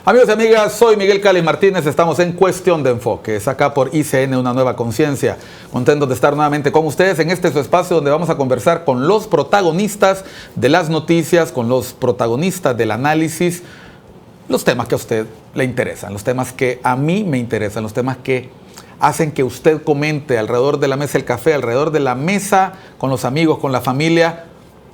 Amigos y amigas, soy Miguel Cali Martínez, estamos en Cuestión de Enfoque, es acá por ICN, Una Nueva Conciencia. Contentos de estar nuevamente con ustedes en este su espacio donde vamos a conversar con los protagonistas de las noticias, con los protagonistas del análisis, los temas que a usted le interesan, los temas que a mí me interesan, los temas que hacen que usted comente alrededor de la mesa del café, alrededor de la mesa, con los amigos, con la familia,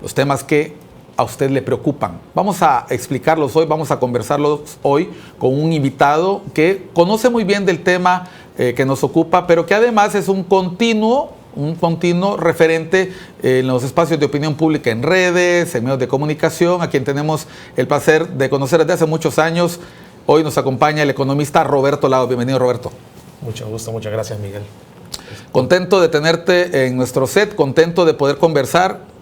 los temas que a usted le preocupan. Vamos a explicarlos hoy, vamos a conversarlos hoy con un invitado que conoce muy bien del tema que nos ocupa, pero que además es un continuo referente en los espacios de opinión pública, en redes, en medios de comunicación, a quien tenemos el placer de conocer desde hace muchos años. Hoy nos acompaña el economista Roberto Lado. Bienvenido, Roberto. Mucho gusto, muchas gracias, Miguel. Contento de tenerte en nuestro set, contento de poder conversar.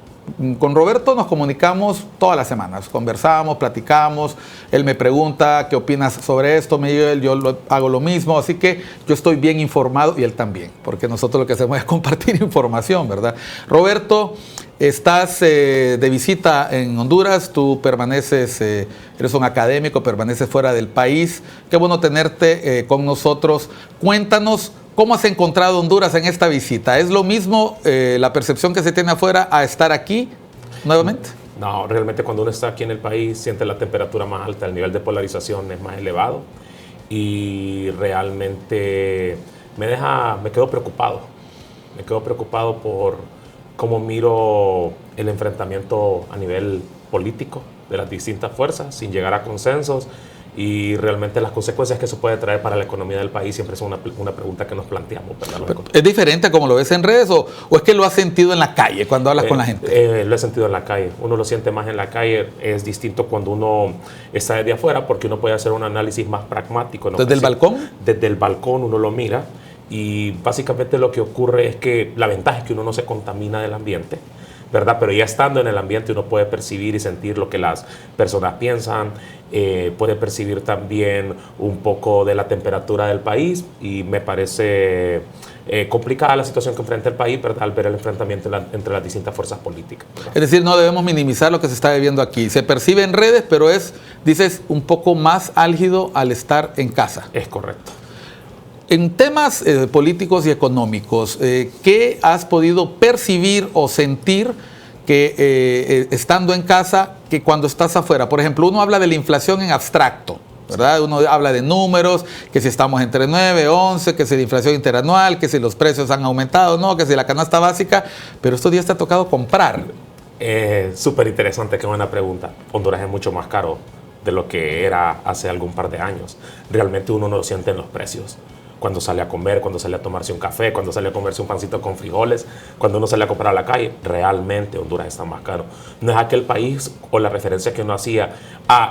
Con Roberto nos comunicamos todas las semanas, conversamos, platicamos, él me pregunta qué opinas sobre esto, Miguel, yo hago lo mismo, así que yo estoy bien informado y él también, porque nosotros lo que hacemos es compartir información, ¿verdad? Roberto, estás de visita en Honduras, tú permaneces, eres un académico, permaneces fuera del país, qué bueno tenerte con nosotros. Cuéntanos, ¿cómo has encontrado Honduras en esta visita? ¿Es lo mismo la percepción que se tiene afuera a estar aquí nuevamente? No, realmente cuando uno está aquí en el país siente la temperatura más alta, el nivel de polarización es más elevado y realmente me quedo preocupado. Me quedo preocupado por cómo miro el enfrentamiento a nivel político de las distintas fuerzas sin llegar a consensos. Y realmente las consecuencias que eso puede traer para la economía del país siempre es una pregunta que nos planteamos, ¿verdad? ¿Es diferente como lo ves en redes o es que lo has sentido en la calle cuando hablas con la gente? Lo he sentido en la calle. Uno lo siente más en la calle. Es distinto cuando uno está desde afuera porque uno puede hacer un análisis más pragmático, ¿no? ¿Desde el balcón? Desde el balcón uno lo mira y básicamente lo que ocurre es que la ventaja es que uno no se contamina del ambiente, ¿verdad? Pero ya estando en el ambiente uno puede percibir y sentir lo que las personas piensan, puede percibir también un poco de la temperatura del país y me parece complicada la situación que enfrenta el país, ¿verdad? Al ver el enfrentamiento entre las distintas fuerzas políticas, ¿verdad? Es decir, no debemos minimizar lo que se está viviendo aquí. Se percibe en redes, pero es, dices, un poco más álgido al estar en casa. Es correcto. En temas políticos y económicos, ¿qué has podido percibir o sentir que estando en casa que cuando estás afuera? Por ejemplo, uno habla de la inflación en abstracto, ¿verdad? Uno habla de números, que si estamos entre 9, 11, que si la inflación interanual, que si los precios han aumentado, no, que si la canasta básica, pero estos días te ha tocado comprar. Súper interesante, qué buena pregunta. Honduras es mucho más caro de lo que era hace algún par de años. Realmente uno no lo siente en los precios. Cuando sale a comer, cuando sale a tomarse un café, cuando sale a comerse un pancito con frijoles, cuando uno sale a comprar a la calle, realmente Honduras está más caro. No es aquel país o la referencia que uno hacía,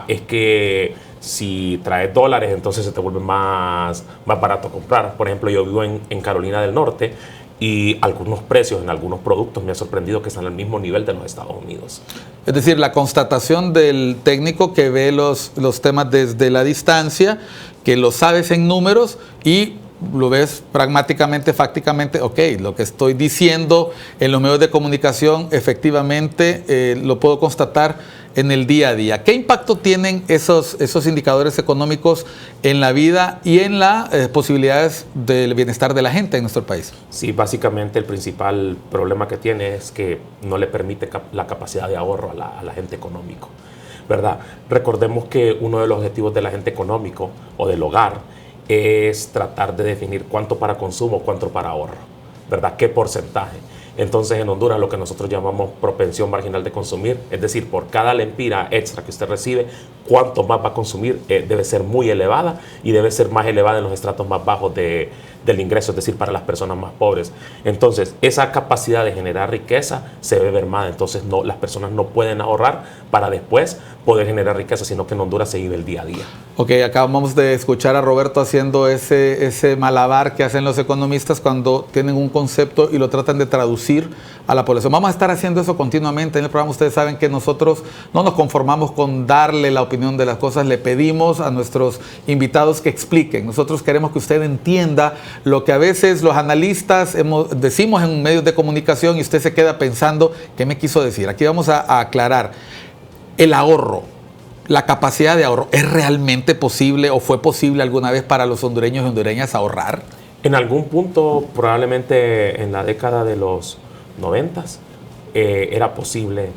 es que si traes dólares entonces se te vuelve más barato comprar. Por ejemplo, yo vivo en Carolina del Norte y algunos precios en algunos productos me ha sorprendido que están al mismo nivel de los Estados Unidos. Es decir, la constatación del técnico que ve los temas desde la distancia, que lo sabes en números y lo ves pragmáticamente, fácticamente, ok, lo que estoy diciendo en los medios de comunicación, efectivamente lo puedo constatar en el día a día. ¿Qué impacto tienen esos indicadores económicos en la vida y en las posibilidades del bienestar de la gente en nuestro país? Sí, básicamente el principal problema que tiene es que no le permite la capacidad de ahorro a la agente económico, ¿verdad? Recordemos que uno de los objetivos del agente económico o del hogar es tratar de definir cuánto para consumo, cuánto para ahorro, ¿verdad? ¿Qué porcentaje? Entonces en Honduras lo que nosotros llamamos propensión marginal de consumir, es decir, por cada lempira extra que usted recibe, cuánto más va a consumir, debe ser muy elevada y debe ser más elevada en los estratos más bajos del ingreso, es decir, para las personas más pobres. Entonces esa capacidad de generar riqueza se ve mermada, entonces las personas no pueden ahorrar para después poder generar riqueza, sino que en Honduras se vive el día a día. Ok, acabamos de escuchar a Roberto haciendo ese malabar que hacen los economistas cuando tienen un concepto y lo tratan de traducir a la población. Vamos a estar haciendo eso continuamente en el programa. Ustedes saben que nosotros no nos conformamos con darle la opinión de las cosas, le pedimos a nuestros invitados que expliquen. Nosotros queremos que usted entienda lo que a veces los analistas decimos en medios de comunicación y usted se queda pensando, ¿qué me quiso decir? Aquí vamos a aclarar. El ahorro la capacidad de ahorro. ¿Es realmente posible o fue posible alguna vez para los hondureños y hondureñas ahorrar? En algún punto, probablemente en la década de los 90, era posible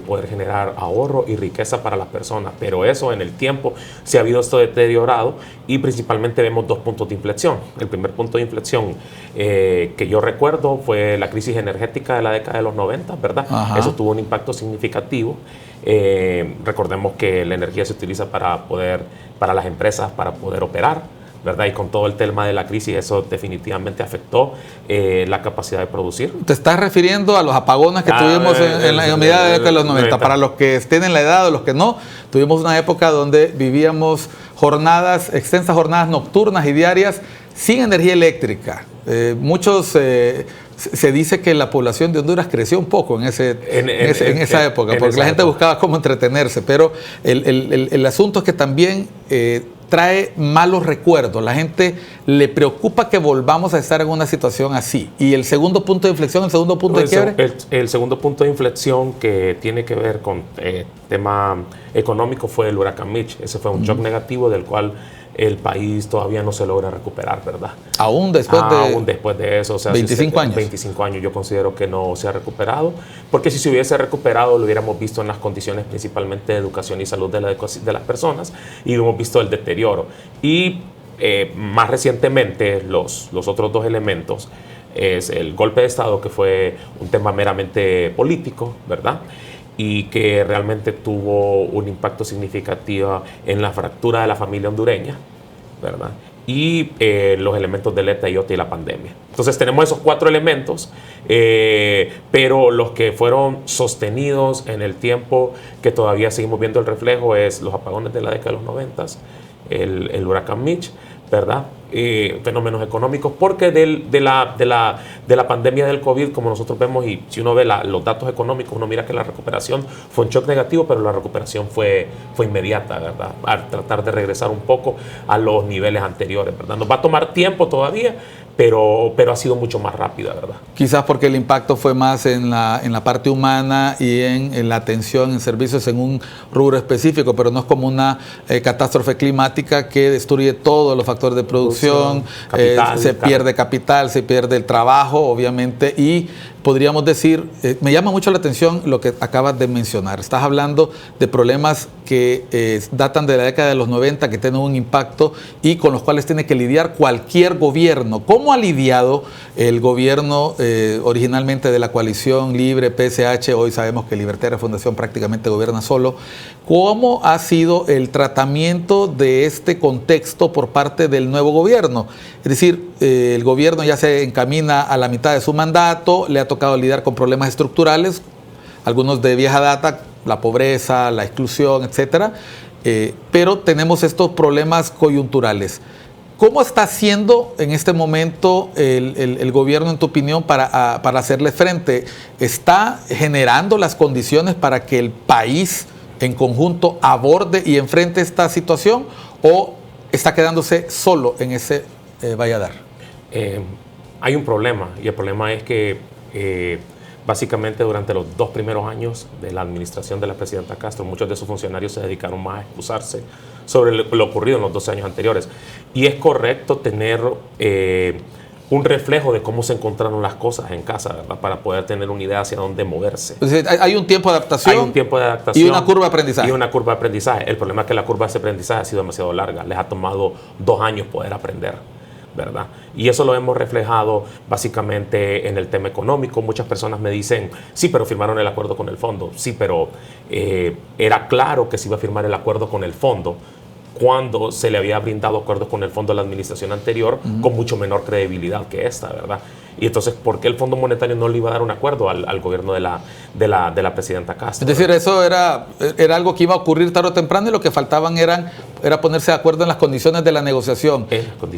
poder generar ahorro y riqueza para las personas, pero eso en el tiempo se ha habido esto deteriorado y principalmente vemos dos puntos de inflexión. El primer punto de inflexión que yo recuerdo fue la crisis energética de la década de los 90, ¿verdad? Ajá. Eso tuvo un impacto significativo. Recordemos que la energía se utiliza para las empresas para poder operar, ¿verdad? Y con todo el tema de la crisis, eso definitivamente afectó la capacidad de producir. ¿Te estás refiriendo a los apagones que tuvimos en la mitad de los 90? Para los que estén en la edad o los que no, tuvimos una época donde vivíamos extensas jornadas nocturnas y diarias sin energía eléctrica. Se dice que la población de Honduras creció un poco en esa época, porque la gente buscaba cómo entretenerse, pero el asunto es que también trae malos recuerdos. La gente le preocupa que volvamos a estar en una situación así. Y el segundo punto de inflexión, el segundo punto de quiebre. El segundo punto de inflexión que tiene que ver con tema económico fue el huracán Mitch. Ese fue un shock negativo del cual el país todavía no se logra recuperar, ¿verdad? Aún después de eso. O sea, 25 años. 25 años yo considero que no se ha recuperado, porque si se hubiese recuperado lo hubiéramos visto en las condiciones principalmente de educación y salud de las personas y hemos visto el deterioro. Y más recientemente los otros dos elementos es el golpe de Estado, que fue un tema meramente político, ¿verdad? Y que realmente tuvo un impacto significativo en la fractura de la familia hondureña, ¿verdad? Y los elementos del ETA, IOTA y la pandemia. Entonces tenemos esos cuatro elementos, pero los que fueron sostenidos en el tiempo, que todavía seguimos viendo el reflejo, es los apagones de la década de los 90, el huracán Mitch, ¿verdad? Fenómenos económicos, porque de la pandemia del COVID, como nosotros vemos, y si uno ve los datos económicos, uno mira que la recuperación fue un shock negativo, pero la recuperación fue inmediata, ¿verdad? A tratar de regresar un poco a los niveles anteriores, ¿verdad? Nos va a tomar tiempo todavía, pero ha sido mucho más rápida, ¿verdad? Quizás porque el impacto fue más en la parte humana y en la atención en servicios en un rubro específico, pero no es como una catástrofe climática que destruye todos los factores de producción, se pierde capital, se pierde el trabajo, obviamente, y podríamos decir, me llama mucho la atención lo que acabas de mencionar. Estás hablando de problemas que datan de la década de los 90, que tienen un impacto y con los cuales tiene que lidiar cualquier gobierno. ¿Cómo ha lidiado el gobierno originalmente de la coalición Libre, PSH? Hoy sabemos que Libertaria Fundación prácticamente gobierna solo. ¿Cómo ha sido el tratamiento de este contexto por parte del nuevo gobierno? Es decir, el gobierno ya se encamina a la mitad de su mandato, le ha tocado lidiar con problemas estructurales, algunos de vieja data, la pobreza, la exclusión, etcétera, pero tenemos estos problemas coyunturales. ¿Cómo está haciendo en este momento el gobierno, en tu opinión, para hacerle frente? ¿Está generando las condiciones para que el país en conjunto aborde y enfrente esta situación, o está quedándose solo en ese valladar? Hay un problema, y el problema es que básicamente durante los 2 primeros años de la administración de la presidenta Castro, muchos de sus funcionarios se dedicaron más a excusarse sobre lo ocurrido en los 12 años anteriores. Y es correcto tener un reflejo de cómo se encontraron las cosas en casa, ¿verdad? Para poder tener una idea hacia dónde moverse. Entonces, hay un tiempo de adaptación. Hay un tiempo de adaptación. Y una curva de aprendizaje. Y una curva de aprendizaje. El problema es que la curva de aprendizaje ha sido demasiado larga. Les ha tomado 2 años poder aprender, ¿verdad? Y eso lo hemos reflejado básicamente en el tema económico. Muchas personas me dicen, sí, pero firmaron el acuerdo con el fondo. Sí, pero era claro que se iba a firmar el acuerdo con el fondo cuando se le había brindado acuerdos con el fondo a la administración anterior con mucho menor credibilidad que esta, ¿verdad? Y entonces, ¿por qué el Fondo Monetario no le iba a dar un acuerdo al gobierno de la presidenta Castro? Es decir, eso era algo que iba a ocurrir tarde o temprano, y lo que faltaban era ponerse de acuerdo en las condiciones de la negociación.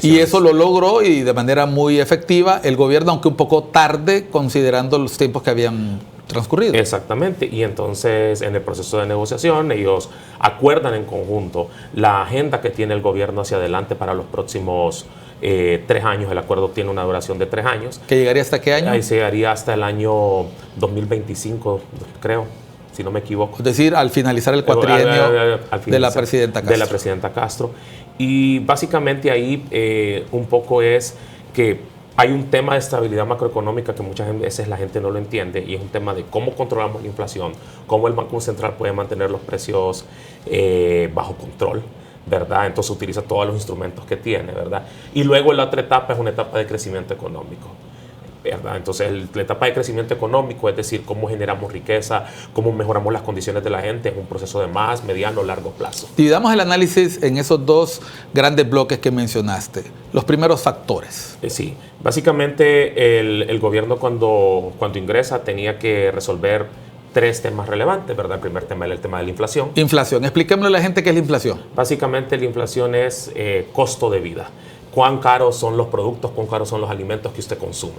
Y eso lo logró, y de manera muy efectiva, el gobierno, aunque un poco tarde, considerando los tiempos que habían transcurrido. Exactamente, y entonces en el proceso de negociación ellos acuerdan en conjunto la agenda que tiene el gobierno hacia adelante para los próximos 3 años. El acuerdo tiene una duración de 3 años. ¿Que llegaría hasta qué año? Ahí se llegaría hasta el año 2025, creo. si no me equivoco. Es decir, al finalizar el cuatrienio de la presidenta Castro. De la presidenta Castro. Y básicamente ahí un poco es que hay un tema de estabilidad macroeconómica que muchas veces la gente no lo entiende, y es un tema de cómo controlamos la inflación, cómo el Banco Central puede mantener los precios bajo control, ¿verdad? Entonces utiliza todos los instrumentos que tiene, ¿verdad? Y luego la otra etapa es una etapa de crecimiento económico, ¿verdad? Entonces la etapa de crecimiento económico, es decir, cómo generamos riqueza, cómo mejoramos las condiciones de la gente, es un proceso de más, mediano, largo plazo. Dividamos el análisis en esos dos grandes bloques que mencionaste. Los primeros factores. Sí, básicamente el gobierno cuando ingresa tenía que resolver tres temas relevantes, ¿verdad? El primer tema era el tema de la inflación. Inflación. Expliquémosle a la gente qué es la inflación. Básicamente la inflación es costo de vida. Cuán caros son los productos, cuán caros son los alimentos que usted consume,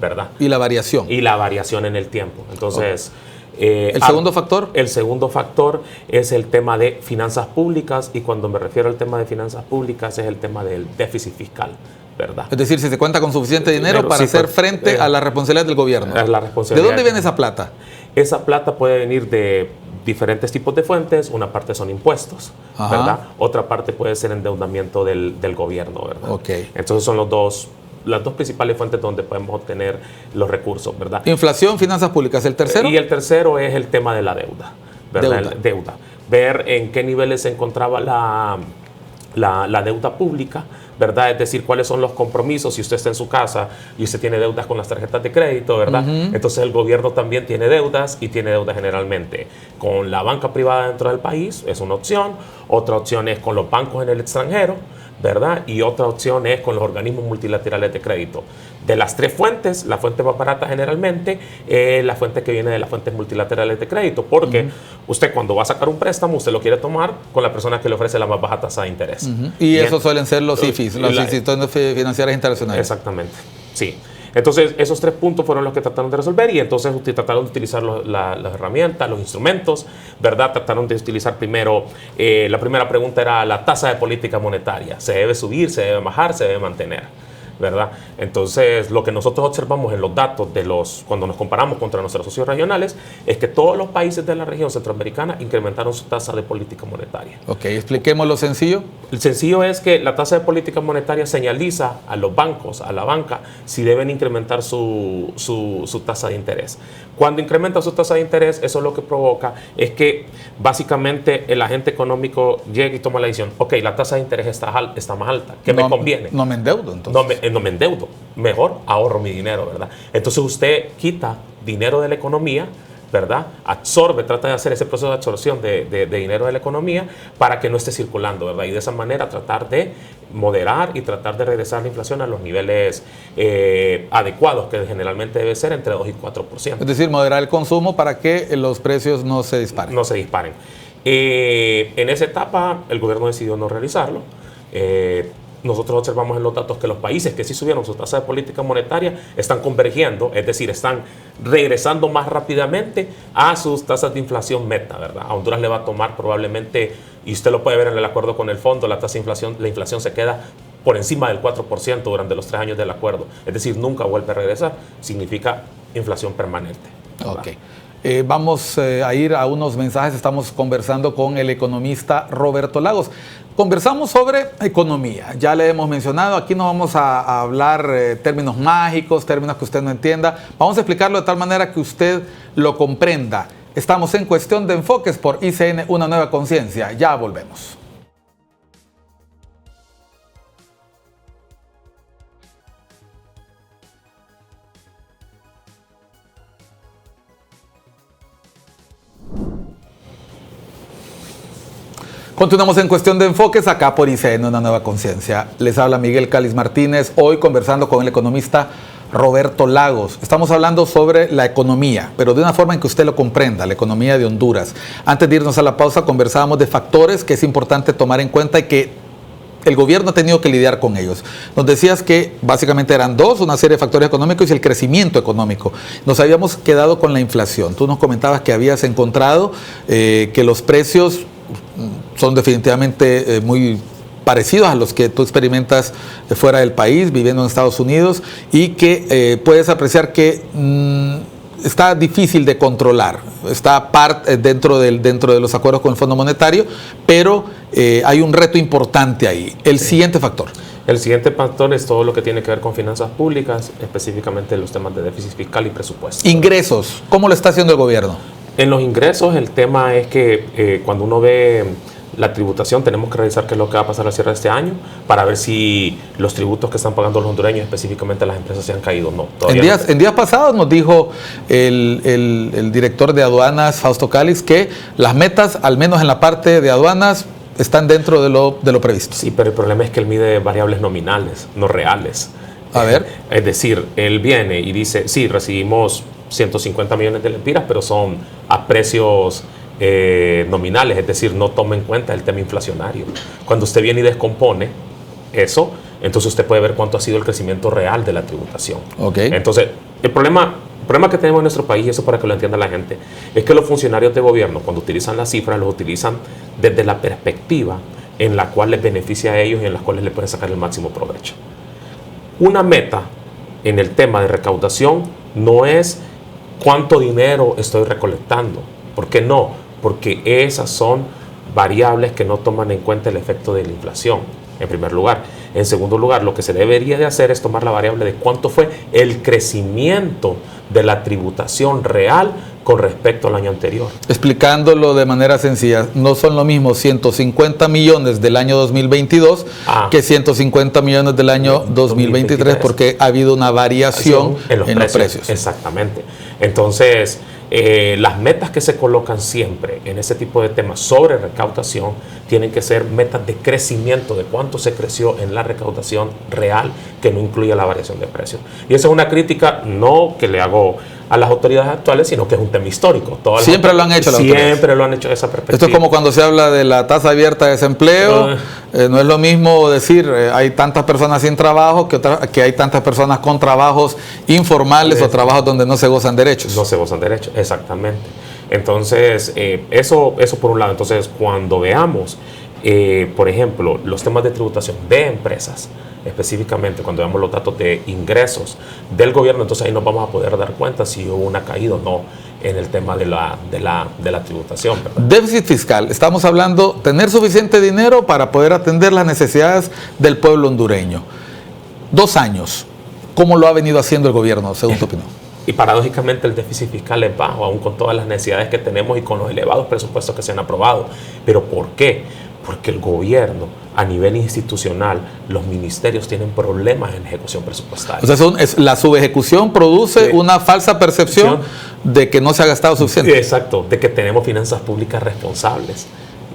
¿verdad? Y la variación. Y la variación en el tiempo. Entonces, ¿el segundo factor? El segundo factor es el tema de finanzas públicas, y cuando me refiero al tema de finanzas públicas es el tema del déficit fiscal, ¿verdad? Es decir, si se cuenta con suficiente dinero para hacer frente a las responsabilidades del gobierno. Es la responsabilidad. ¿De dónde viene esa plata? Esa plata puede venir de diferentes tipos de fuentes. Una parte son impuestos, Ajá. ¿verdad? Otra parte puede ser endeudamiento del gobierno, ¿verdad? Okay. Entonces son las dos principales fuentes donde podemos obtener los recursos, ¿verdad? Inflación, finanzas públicas. ¿El tercero? Y el tercero es el tema de la deuda, ¿verdad? Deuda. Ver en qué niveles se encontraba la deuda pública, ¿verdad? Es decir, cuáles son los compromisos. Si usted está en su casa y usted tiene deudas con las tarjetas de crédito, ¿verdad? Entonces el gobierno también tiene deudas, y tiene deudas generalmente con la banca privada dentro del país, es una opción. Otra opción es con los bancos en el extranjero, ¿verdad? Y otra opción es con los organismos multilaterales de crédito. De las tres fuentes, la fuente más barata generalmente es la fuente que viene de las fuentes multilaterales de crédito, porque usted cuando va a sacar un préstamo, usted lo quiere tomar con la persona que le ofrece la más baja tasa de interés. Y eso suelen ser los IFIs, las instituciones financieras internacionales. Exactamente, sí. Entonces, esos tres puntos fueron los que trataron de resolver, y entonces trataron de utilizar las herramientas, los instrumentos, ¿verdad? Trataron de utilizar primero, la primera pregunta era la tasa de política monetaria. ¿Se debe subir, se debe bajar, se debe mantener? ¿Verdad? Entonces, lo que nosotros observamos en los datos cuando nos comparamos contra nuestros socios regionales, es que todos los países de la región centroamericana incrementaron su tasa de política monetaria. Ok, expliquemos lo sencillo. El sencillo es que la tasa de política monetaria señaliza a los bancos, a la banca, si deben incrementar su tasa de interés. Cuando incrementa su tasa de interés, eso lo que provoca es que básicamente el agente económico llega y toma la decisión: ok, la tasa de interés está más alta, ¿qué me conviene? No me endeudo, entonces. No me endeudo, mejor ahorro mi dinero, ¿verdad? Entonces usted quita dinero de la economía, ¿verdad? Absorbe, trata de hacer ese proceso de absorción de dinero de la economía para que no esté circulando, ¿verdad? Y de esa manera tratar de moderar y tratar de regresar la inflación a los niveles adecuados, que generalmente debe ser entre 2 y 4%. Es decir, moderar el consumo para que los precios no se disparen. No se disparen. En esa etapa el gobierno decidió no realizarlo. Nosotros observamos en los datos que los países que sí subieron su tasa de política monetaria están convergiendo, es decir, están regresando más rápidamente a sus tasas de inflación meta, ¿verdad? A Honduras le va a tomar probablemente, y usted lo puede ver en el acuerdo con el fondo, la inflación se queda por encima del 4% durante los 3 años del acuerdo. Es decir, nunca vuelve a regresar. Significa inflación permanente, ¿verdad? Ok. Vamos a ir a unos mensajes. Estamos conversando con el economista Roberto Lagos. Conversamos sobre economía. Ya le hemos mencionado, aquí no vamos a hablar términos mágicos, términos que usted no entienda. Vamos a explicarlo de tal manera que usted lo comprenda. Estamos en Cuestión de Enfoques por ICN, una nueva conciencia. Ya volvemos. Continuamos en Cuestión de Enfoques, acá por ICN, una nueva conciencia. Les habla Miguel Cáliz Martínez, hoy conversando con el economista Roberto Lagos. Estamos hablando sobre la economía, pero de una forma en que usted lo comprenda, la economía de Honduras. Antes de irnos a la pausa, conversábamos de factores que es importante tomar en cuenta y que el gobierno ha tenido que lidiar con ellos. Nos decías que básicamente eran dos, una serie de factores económicos y el crecimiento económico. Nos habíamos quedado con la inflación. Tú nos comentabas que habías encontrado que los precios son definitivamente muy parecidos a los que tú experimentas fuera del país, viviendo en Estados Unidos, y que puedes apreciar que está difícil de controlar, está dentro de los acuerdos con el Fondo Monetario, pero hay un reto importante ahí. El siguiente factor. El siguiente factor es todo lo que tiene que ver con finanzas públicas, específicamente los temas de déficit fiscal y presupuesto. Ingresos, ¿cómo lo está haciendo el gobierno? En los ingresos, el tema es que cuando uno ve la tributación, tenemos que revisar qué es lo que va a pasar al cierre de este año para ver si los tributos que están pagando los hondureños, específicamente las empresas, se han caído o no. En días pasados nos dijo el director de aduanas, Fausto Cáliz, que las metas, al menos en la parte de aduanas, están dentro de lo previsto. Sí, pero el problema es que él mide variables nominales, no reales. A ver. Es decir, él viene y dice, sí, recibimos 150 millones de lempiras, pero son a precios nominales, es decir, no toma en cuenta el tema inflacionario. Cuando usted viene y descompone eso, entonces usted puede ver cuánto ha sido el crecimiento real de la tributación. Okay. Entonces, el problema que tenemos en nuestro país, y eso para que lo entienda la gente, es que los funcionarios de gobierno, cuando utilizan las cifras, los utilizan desde la perspectiva en la cual les beneficia a ellos y en las cuales le pueden sacar el máximo provecho. Una meta en el tema de recaudación no es cuánto dinero estoy recolectando. ¿Por qué no? Porque esas son variables que no toman en cuenta el efecto de la inflación, en primer lugar. En segundo lugar, lo que se debería de hacer es tomar la variable de cuánto fue el crecimiento de la tributación real con respecto al año anterior. Explicándolo de manera sencilla, no son lo mismo 150 millones del año 2022 que 150 millones del año 2023, porque ha habido una variación en los precios. Exactamente. Entonces, las metas que se colocan siempre en ese tipo de temas sobre recaudación tienen que ser metas de crecimiento, de cuánto se creció en la recaudación real, que no incluya la variación de precios. Y esa es una crítica no que le hago a las autoridades actuales, sino que es un tema histórico. Siempre lo han hecho las autoridades. Siempre lo han hecho de esa perspectiva. Esto es como cuando se habla de la tasa abierta de desempleo. No es lo mismo decir hay tantas personas sin trabajo que hay tantas personas con trabajos informales o trabajos donde no se gozan derechos. No se gozan derechos, exactamente. Entonces, eso por un lado. Entonces, cuando veamos, por ejemplo, los temas de tributación de empresas, específicamente cuando veamos los datos de ingresos del gobierno, entonces ahí nos vamos a poder dar cuenta si hubo una caída o no en el tema de la tributación, ¿verdad? Déficit fiscal, estamos hablando tener suficiente dinero para poder atender las necesidades del pueblo hondureño. 2 años, ¿cómo lo ha venido haciendo el gobierno, según tu opinión? Y paradójicamente el déficit fiscal es bajo, aún con todas las necesidades que tenemos y con los elevados presupuestos que se han aprobado. ¿Pero por qué? Porque el gobierno, a nivel institucional, los ministerios tienen problemas en ejecución presupuestaria. O sea, la subejecución produce una falsa percepción de que no se ha gastado suficiente. Exacto, de que tenemos finanzas públicas responsables.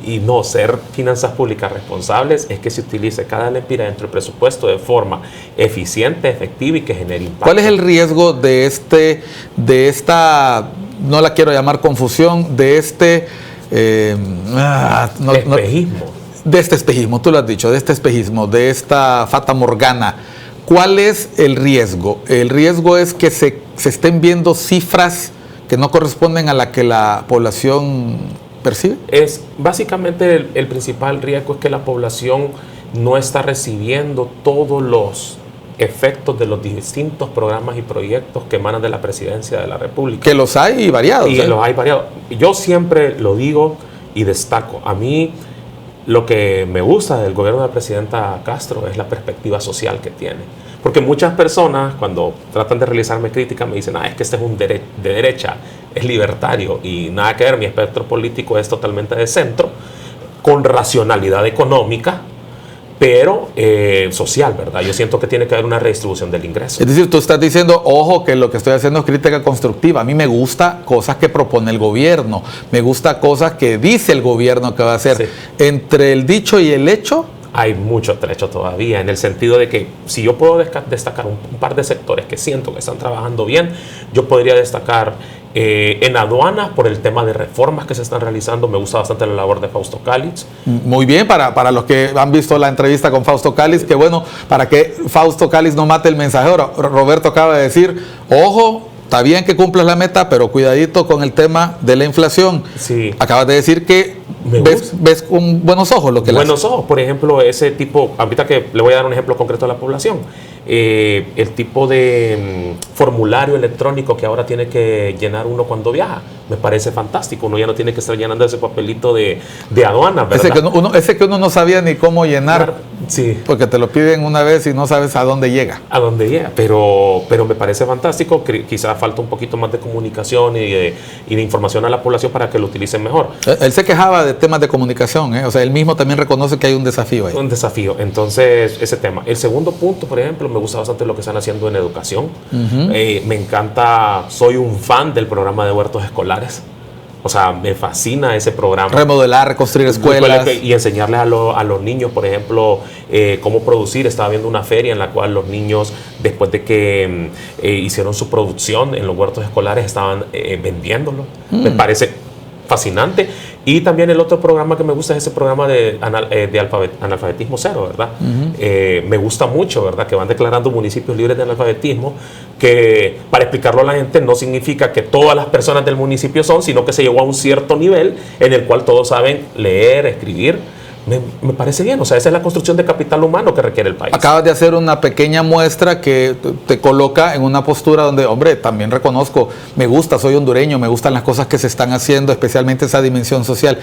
Y no, ser finanzas públicas responsables es que se utilice cada lempira dentro del presupuesto de forma eficiente, efectiva y que genere impacto. ¿Cuál es el riesgo de esta, no la quiero llamar confusión, de este espejismo? De este espejismo, tú lo has dicho, de este espejismo, de esta fata morgana. ¿Cuál es el riesgo? El riesgo es que se estén viendo cifras que no corresponden a la que la población percibe. Es básicamente el principal riesgo es que la población no está recibiendo todos los efectos de los distintos programas y proyectos que emanan de la Presidencia de la República. Que los hay variados. Y los hay variados. Yo siempre lo digo y destaco. A mí lo que me gusta del gobierno de la presidenta Castro es la perspectiva social que tiene. Porque muchas personas cuando tratan de realizarme crítica me dicen, es que este es un de derecha, es libertario y nada que ver, mi espectro político es totalmente de centro, con racionalidad económica, pero social, ¿verdad? Yo siento que tiene que haber una redistribución del ingreso. Es decir, tú estás diciendo, ojo, que lo que estoy haciendo es crítica constructiva. A mí me gusta cosas que propone el gobierno, me gusta cosas que dice el gobierno que va a hacer. Sí. Entre el dicho y el hecho, hay mucho trecho todavía, en el sentido de que si yo puedo destacar un par de sectores que siento que están trabajando bien, yo podría destacar en aduanas por el tema de reformas que se están realizando. Me gusta bastante la labor de Fausto Cáliz. Muy bien, para los que han visto la entrevista con Fausto Cáliz, que bueno, para que Fausto Cáliz no mate el mensajero, Roberto acaba de decir, ojo, está bien que cumplas la meta, pero cuidadito con el tema de la inflación. Sí. Acabas de decir que ves con buenos ojos lo que le hace. Buenos ojos, por ejemplo, ese tipo, ahorita que le voy a dar un ejemplo concreto a la población, el tipo de formulario electrónico que ahora tiene que llenar uno cuando viaja, me parece fantástico. Uno ya no tiene que estar llenando ese papelito de aduana, ¿verdad? Ese que uno no sabía ni cómo llenar, sí, porque te lo piden una vez y no sabes a dónde llega. A dónde llega, pero me parece fantástico. Quizás falta un poquito más de comunicación y de información a la población para que lo utilicen mejor. Él se quejaba de temas de comunicación, o sea, él mismo también reconoce que hay un desafío ahí. Un desafío. Entonces, ese tema. El segundo punto, por ejemplo, me gusta bastante lo que están haciendo en educación. Me encanta, soy un fan del programa de huertos escolares. O sea, me fascina ese programa. Remodelar, reconstruir escuelas. Y enseñarles a los niños, por ejemplo, cómo producir. Estaba viendo una feria en la cual los niños, después de que hicieron su producción en los huertos escolares, estaban vendiéndolo. Me parece fascinante. Y también el otro programa que me gusta es ese programa de analfabetismo cero, ¿verdad? Me gusta mucho, ¿verdad? Que van declarando municipios libres de analfabetismo, que para explicarlo a la gente no significa que todas las personas del municipio son, sino que se llegó a un cierto nivel en el cual todos saben leer, escribir. Me parece bien, o sea, esa es la construcción de capital humano que requiere el país. Acabas de hacer una pequeña muestra que te coloca en una postura donde, hombre, también reconozco, me gusta, soy hondureño, me gustan las cosas que se están haciendo, especialmente esa dimensión social.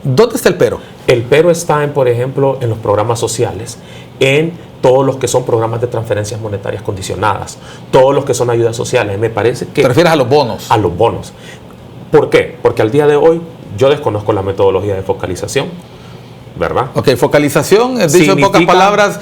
¿Dónde está el pero? El pero está en, por ejemplo, en los programas sociales, en todos los que son programas de transferencias monetarias condicionadas, todos los que son ayudas sociales. Me parece que... ¿Te refieres a los bonos? A los bonos. ¿Por qué? Porque al día de hoy yo desconozco la metodología de focalización, ¿verdad? Ok, focalización, dicho en pocas palabras,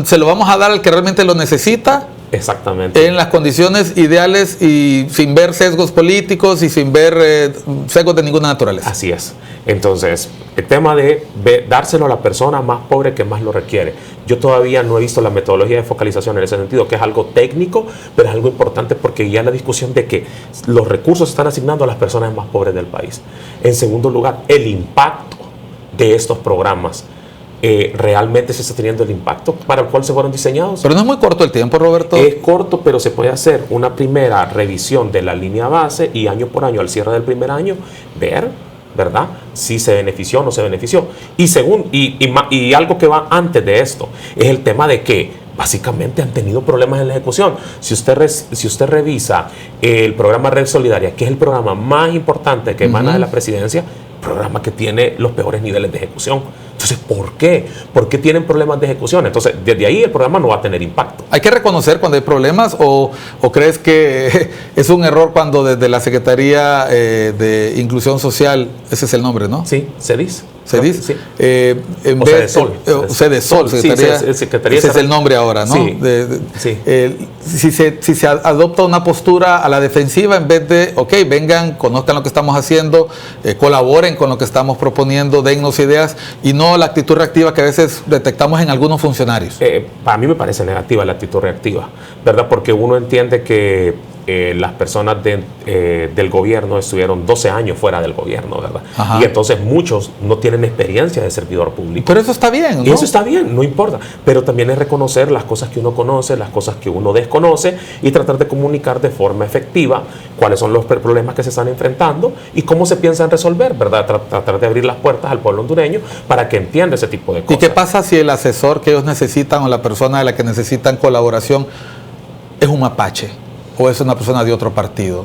se lo vamos a dar al que realmente lo necesita. Exactamente. En las condiciones ideales y sin ver sesgos políticos y sin ver sesgos de ninguna naturaleza. Así es. Entonces, el tema de dárselo a la persona más pobre que más lo requiere. Yo todavía no he visto la metodología de focalización en ese sentido, que es algo técnico, pero es algo importante porque ya la discusión de que los recursos se están asignando a las personas más pobres del país. En segundo lugar, el impacto de estos programas. ¿Realmente se está teniendo el impacto para el cual se fueron diseñados? Pero no es muy corto el tiempo, Roberto. Es corto, pero se puede hacer una primera revisión de la línea base y año por año, al cierre del primer año, ver, ¿verdad?, si se benefició o no se benefició. Y algo que va antes de esto es el tema de que básicamente han tenido problemas en la ejecución. Si usted revisa el programa Red Solidaria, que es el programa más importante que emana de la presidencia, programa que tiene los peores niveles de ejecución. Entonces, ¿por qué? ¿Por qué tienen problemas de ejecución? Entonces, desde ahí el programa no va a tener impacto. ¿Hay que reconocer cuando hay problemas o crees que es un error cuando desde la Secretaría de Inclusión Social, ese es el nombre, ¿no? Sí, CEDIS. ¿CEDIS? Sí. Cedesol. Cedesol, Secretaría. Ese es el nombre ahora, ¿no? Sí. Sí. Si se adopta una postura a la defensiva en vez de, ok, vengan, conozcan lo que estamos haciendo, colaboren con lo que estamos proponiendo, dennos ideas, y no la actitud reactiva que a veces detectamos en algunos funcionarios. Para mí me parece negativa la actitud reactiva, ¿verdad? Porque uno entiende que las personas del gobierno estuvieron 12 años fuera del gobierno, ¿verdad? Ajá. Y entonces muchos no tienen experiencia de servidor público. Pero eso está bien, ¿no? Y eso está bien, no importa. Pero también es reconocer las cosas que uno conoce, las cosas que uno desconoce y tratar de comunicar de forma efectiva cuáles son los problemas que se están enfrentando y cómo se piensan resolver, ¿verdad? Tratar de abrir las puertas al pueblo hondureño para que entienda ese tipo de cosas. ¿Y qué pasa si el asesor que ellos necesitan o la persona de la que necesitan colaboración es un mapache o es una persona de otro partido?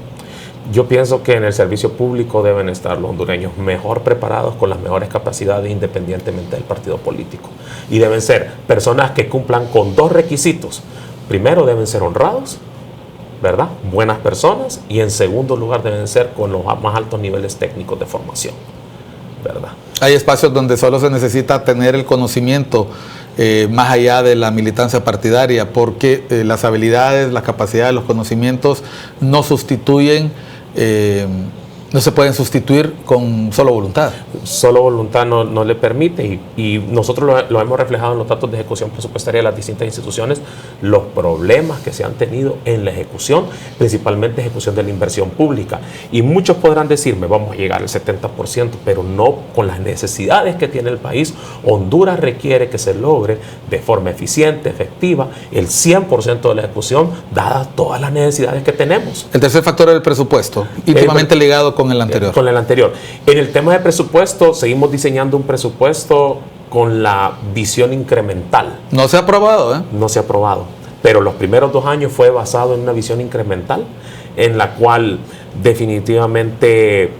Yo pienso que en el servicio público deben estar los hondureños mejor preparados, con las mejores capacidades, independientemente del partido político. Y deben ser personas que cumplan con dos requisitos. Primero, deben ser honrados, ¿verdad? Buenas personas. Y en segundo lugar, deben ser con los más altos niveles técnicos de formación, ¿verdad? Hay espacios donde solo se necesita tener el conocimiento más allá de la militancia partidaria, porque las habilidades, las capacidades, los conocimientos no sustituyen No se pueden sustituir con solo voluntad. Solo voluntad no le permite y nosotros lo hemos reflejado en los datos de ejecución presupuestaria de las distintas instituciones, los problemas que se han tenido en la ejecución, principalmente ejecución de la inversión pública. Y muchos podrán decirme, vamos a llegar al 70%, pero no con las necesidades que tiene el país. Honduras requiere que se logre de forma eficiente, efectiva, el 100% de la ejecución, dadas todas las necesidades que tenemos. El tercer factor es el presupuesto, íntimamente ligado con el anterior. Con el anterior. En el tema de presupuesto, seguimos diseñando un presupuesto con la visión incremental. No se ha aprobado, ¿eh? No se ha aprobado. Pero los primeros 2 años fue basado en una visión incremental, en la cual definitivamente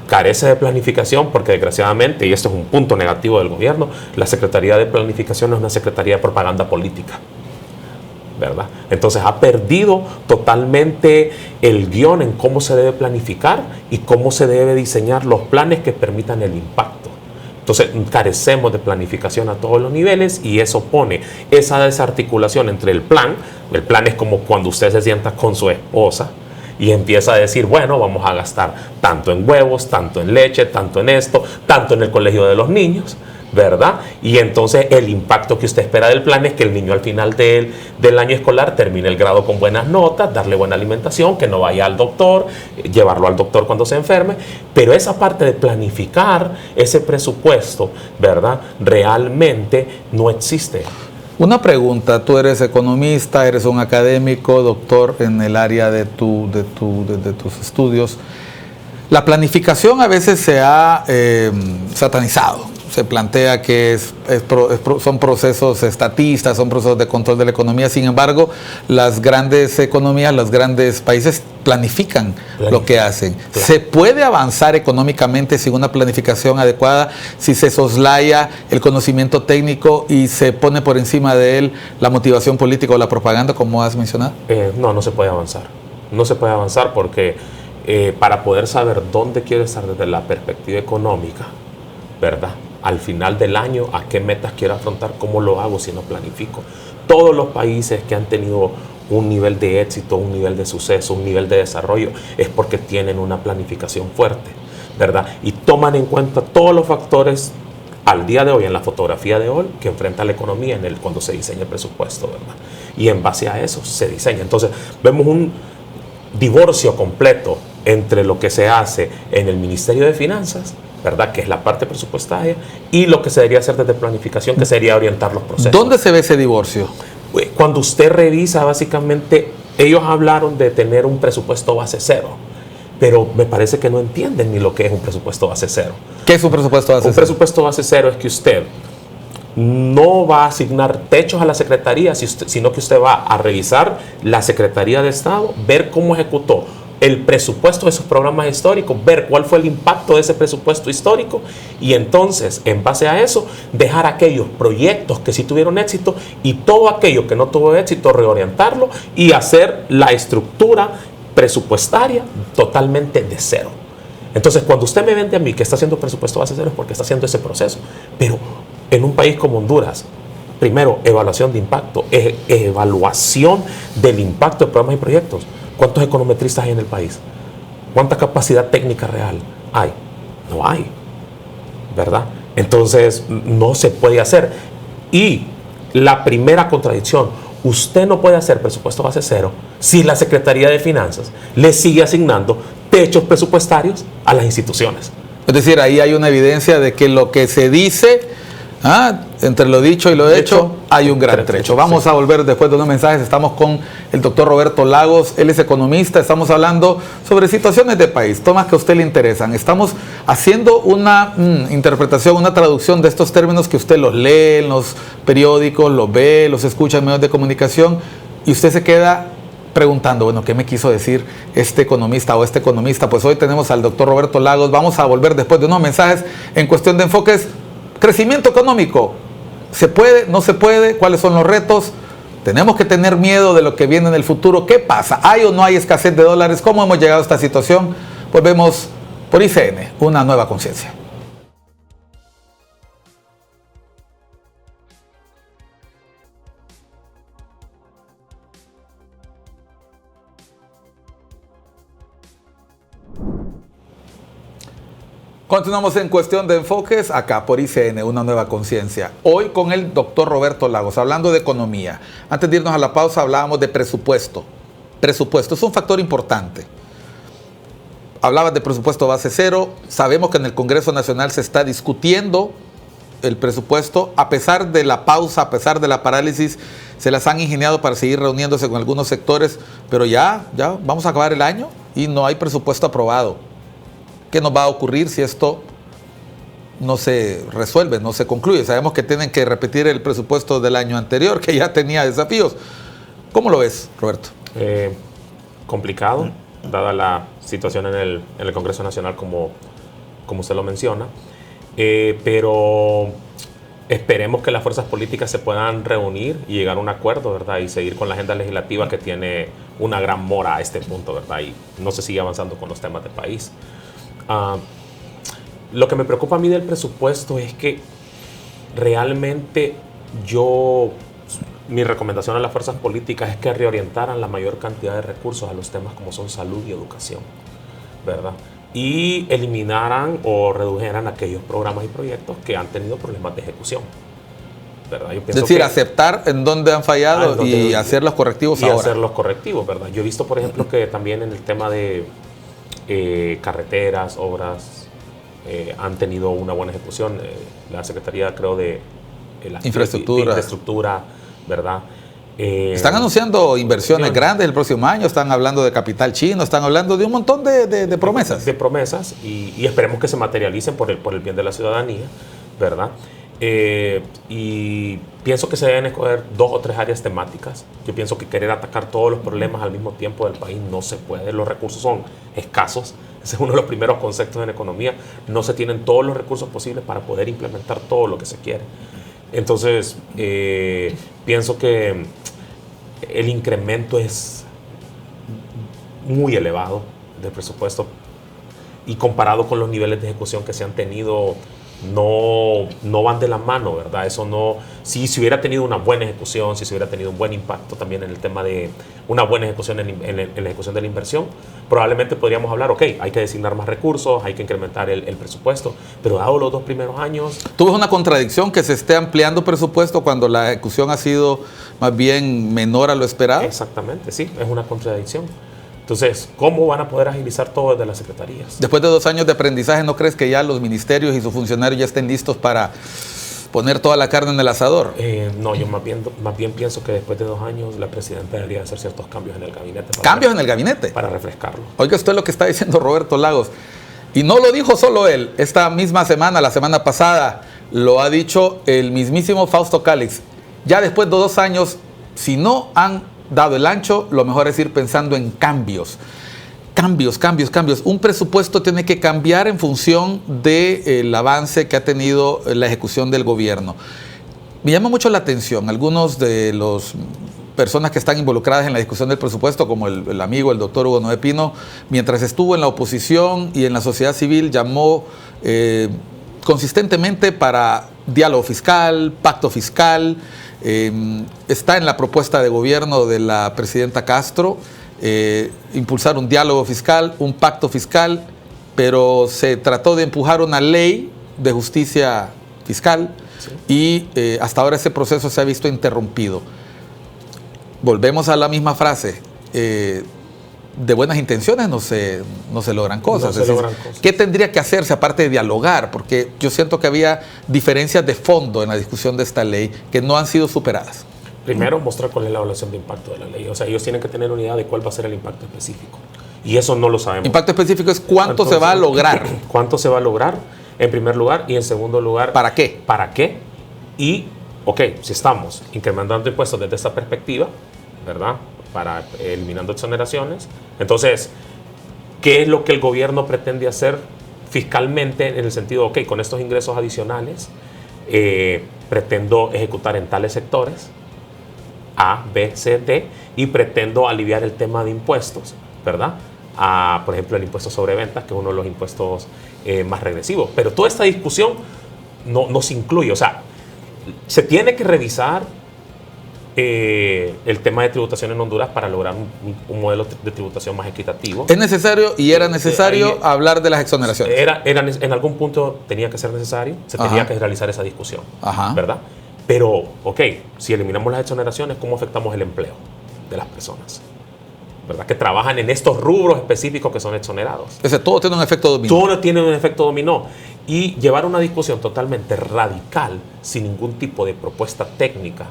carece de planificación, porque desgraciadamente, y esto es un punto negativo del gobierno, la Secretaría de Planificación es una secretaría de propaganda política, ¿verdad? Entonces ha perdido totalmente el guión en cómo se debe planificar y cómo se debe diseñar los planes que permitan el impacto. Entonces carecemos de planificación a todos los niveles y eso pone esa desarticulación entre el plan es como cuando usted se sienta con su esposa y empieza a decir, bueno, vamos a gastar tanto en huevos, tanto en leche, tanto en esto, tanto en el colegio de los niños, ¿verdad? Y entonces el impacto que usted espera del plan es que el niño al final del año escolar termine el grado con buenas notas, darle buena alimentación, que no vaya al doctor, llevarlo al doctor cuando se enferme, pero esa parte de planificar ese presupuesto, ¿verdad? Realmente no existe. Una pregunta, tú eres economista, eres un académico, doctor en el área de tus estudios. La planificación a veces se ha satanizado. Se plantea que son procesos estatistas, son procesos de control de la economía. Sin embargo, las grandes economías, los grandes países planifican lo que hacen. Claro. ¿Se puede avanzar económicamente sin una planificación adecuada si se soslaya el conocimiento técnico y se pone por encima de él la motivación política o la propaganda, como has mencionado? No se puede avanzar. No se puede avanzar porque para poder saber dónde quiero estar desde la perspectiva económica, ¿verdad? Al final del año, a qué metas quiero afrontar, cómo lo hago si no planifico. Todos los países que han tenido un nivel de éxito, un nivel de suceso, un nivel de desarrollo, es porque tienen una planificación fuerte, ¿verdad? Y toman en cuenta todos los factores al día de hoy, en la fotografía de hoy, que enfrenta la economía cuando se diseña el presupuesto, ¿verdad? Y en base a eso se diseña. Entonces, vemos un divorcio completo entre lo que se hace en el Ministerio de Finanzas, ¿verdad? Que es la parte presupuestaria, y lo que se debería hacer desde planificación, que sería orientar los procesos. ¿Dónde se ve ese divorcio? Cuando usted revisa, básicamente, ellos hablaron de tener un presupuesto base cero, pero me parece que no entienden ni lo que es un presupuesto base cero. ¿Qué es un presupuesto base cero? Un presupuesto base cero es que usted no va a asignar techos a la Secretaría, sino que usted va a revisar la Secretaría de Estado, ver cómo ejecutó el presupuesto de esos programas históricos, ver cuál fue el impacto de ese presupuesto histórico y entonces, en base a eso, dejar aquellos proyectos que sí tuvieron éxito y todo aquello que no tuvo éxito, reorientarlo y hacer la estructura presupuestaria totalmente de cero. Entonces, cuando usted me vende a mí que está haciendo presupuesto base cero es porque está haciendo ese proceso. Pero en un país como Honduras, primero, evaluación de impacto, evaluación del impacto de programas y proyectos. ¿Cuántos econometristas hay en el país? ¿Cuánta capacidad técnica real hay? No hay, ¿verdad? Entonces, no se puede hacer. Y la primera contradicción, usted no puede hacer presupuesto base cero si la Secretaría de Finanzas le sigue asignando techos presupuestarios a las instituciones. Es decir, ahí hay una evidencia de que lo que se dice, entre lo dicho y lo hecho, hay un gran trecho. Vamos a volver después de unos mensajes. Estamos con el doctor Roberto Lagos, él es economista. Estamos hablando sobre situaciones de país, temas que a usted le interesan. Estamos haciendo una interpretación, una traducción de estos términos que usted los lee en los periódicos, los ve, los escucha en medios de comunicación y usted se queda preguntando, bueno, ¿qué me quiso decir este economista o este economista? Pues hoy tenemos al doctor Roberto Lagos. Vamos a volver después de unos mensajes en Cuestión de Enfoques. Crecimiento económico, ¿se puede? ¿No se puede? ¿Cuáles son los retos? ¿Tenemos que tener miedo de lo que viene en el futuro? ¿Qué pasa? ¿Hay o no hay escasez de dólares? ¿Cómo hemos llegado a esta situación? Volvemos por ICN, una nueva conciencia. Continuamos en Cuestión de Enfoques, acá por ICN, una nueva conciencia. Hoy con el doctor Roberto Lagos, hablando de economía. Antes de irnos a la pausa hablábamos de presupuesto. Presupuesto es un factor importante. Hablabas de presupuesto base cero. Sabemos que en el Congreso Nacional se está discutiendo el presupuesto. A pesar de la pausa, a pesar de la parálisis, se las han ingeniado para seguir reuniéndose con algunos sectores. Pero ya vamos a acabar el año y no hay presupuesto aprobado. ¿Qué nos va a ocurrir si esto no se resuelve, no se concluye? Sabemos que tienen que repetir el presupuesto del año anterior, que ya tenía desafíos. ¿Cómo lo ves, Roberto? Complicado, dada la situación en el Congreso Nacional, como usted lo menciona. Pero esperemos que las fuerzas políticas se puedan reunir y llegar a un acuerdo, ¿verdad? Y seguir con la agenda legislativa que tiene una gran mora a este punto, ¿verdad? Y no se sigue avanzando con los temas del país. Lo que me preocupa a mí del presupuesto es que realmente mi recomendación a las fuerzas políticas es que reorientaran la mayor cantidad de recursos a los temas como son salud y educación, ¿verdad? Y eliminaran o redujeran aquellos programas y proyectos que han tenido problemas de ejecución, ¿verdad? Yo pienso es decir, aceptar en dónde han fallado y hacer los correctivos ahora. Y hacer los correctivos, ¿verdad? Yo he visto, por ejemplo, que también en el tema de carreteras, obras, han tenido una buena ejecución. La Secretaría, creo, de Infraestructura, ¿verdad? Están anunciando inversiones grandes el próximo año, están hablando de capital chino, están hablando de un montón de promesas. De promesas y esperemos que se materialicen por el bien de la ciudadanía, ¿verdad? Y pienso que se deben escoger 2 o 3 áreas temáticas. Yo pienso que querer atacar todos los problemas al mismo tiempo del país no se puede. Los recursos son escasos. Ese es uno de los primeros conceptos en economía. No se tienen todos los recursos posibles para poder implementar todo lo que se quiere. Entonces, pienso que el incremento es muy elevado del presupuesto y comparado con los niveles de ejecución que se han tenido, no van de la mano, ¿verdad? Eso no. Si se hubiera tenido una buena ejecución, si se hubiera tenido un buen impacto también en el tema de una buena ejecución en la ejecución de la inversión, probablemente podríamos hablar, ok, hay que designar más recursos, hay que incrementar el presupuesto, pero dado los 2 primeros años... ¿Tú ves una contradicción que se esté ampliando presupuesto cuando la ejecución ha sido más bien menor a lo esperado? Exactamente, sí, es una contradicción. Entonces, ¿cómo van a poder agilizar todo desde las secretarías? Después de 2 años de aprendizaje, ¿no crees que ya los ministerios y sus funcionarios ya estén listos para poner toda la carne en el asador? No, yo más bien pienso que después de 2 años la presidenta debería hacer ciertos cambios en el gabinete. ¿Cambios en el gabinete? Para refrescarlo. Oiga usted lo que está diciendo Roberto Lagos. Y no lo dijo solo él. Esta misma semana, la semana pasada, lo ha dicho el mismísimo Fausto Cálix. Ya después de 2 años, si no han dado el ancho, lo mejor es ir pensando en cambios. Cambios. Un presupuesto tiene que cambiar en función del avance que ha tenido la ejecución del gobierno. Me llama mucho la atención algunos de los personas que están involucradas en la discusión del presupuesto, como el amigo, el doctor Hugo Noé Pino, mientras estuvo en la oposición y en la sociedad civil, llamó consistentemente para diálogo fiscal, pacto fiscal. Está en la propuesta de gobierno de la presidenta Castro impulsar un diálogo fiscal, un pacto fiscal, pero se trató de empujar una ley de justicia fiscal, sí. Y hasta ahora ese proceso se ha visto interrumpido. Volvemos a la misma frase. De buenas intenciones no se logran cosas. ¿Qué tendría que hacerse aparte de dialogar? Porque yo siento que había diferencias de fondo en la discusión de esta ley que no han sido superadas. Primero, mostrar cuál es la evaluación de impacto de la ley. O sea, ellos tienen que tener una idea de cuál va a ser el impacto específico. Y eso no lo sabemos. Impacto específico es cuánto se va a lograr. ¿Cuánto se va a lograr? En primer lugar. Y en segundo lugar, ¿para qué? ¿Para qué? Y, ok, si estamos incrementando impuestos desde esta perspectiva, ¿verdad? Para eliminando exoneraciones. Entonces, ¿qué es lo que el gobierno pretende hacer fiscalmente en el sentido, ok, con estos ingresos adicionales, pretendo ejecutar en tales sectores, A, B, C, D, y pretendo aliviar el tema de impuestos, ¿verdad? Por ejemplo, el impuesto sobre ventas, que es uno de los impuestos más regresivos. Pero toda esta discusión no se incluye. O sea, se tiene que revisar el tema de tributación en Honduras para lograr un modelo de tributación más equitativo. Es necesario y era necesario hablar de las exoneraciones. En algún punto tenía que ser necesario, se tenía que realizar esa discusión, ¿verdad? Pero, ok, si eliminamos las exoneraciones, ¿cómo afectamos el empleo de las personas? ¿Verdad? Que trabajan en estos rubros específicos que son exonerados. Todo tiene un efecto dominó. Todo tiene un efecto dominó. Y llevar una discusión totalmente radical, sin ningún tipo de propuesta técnica,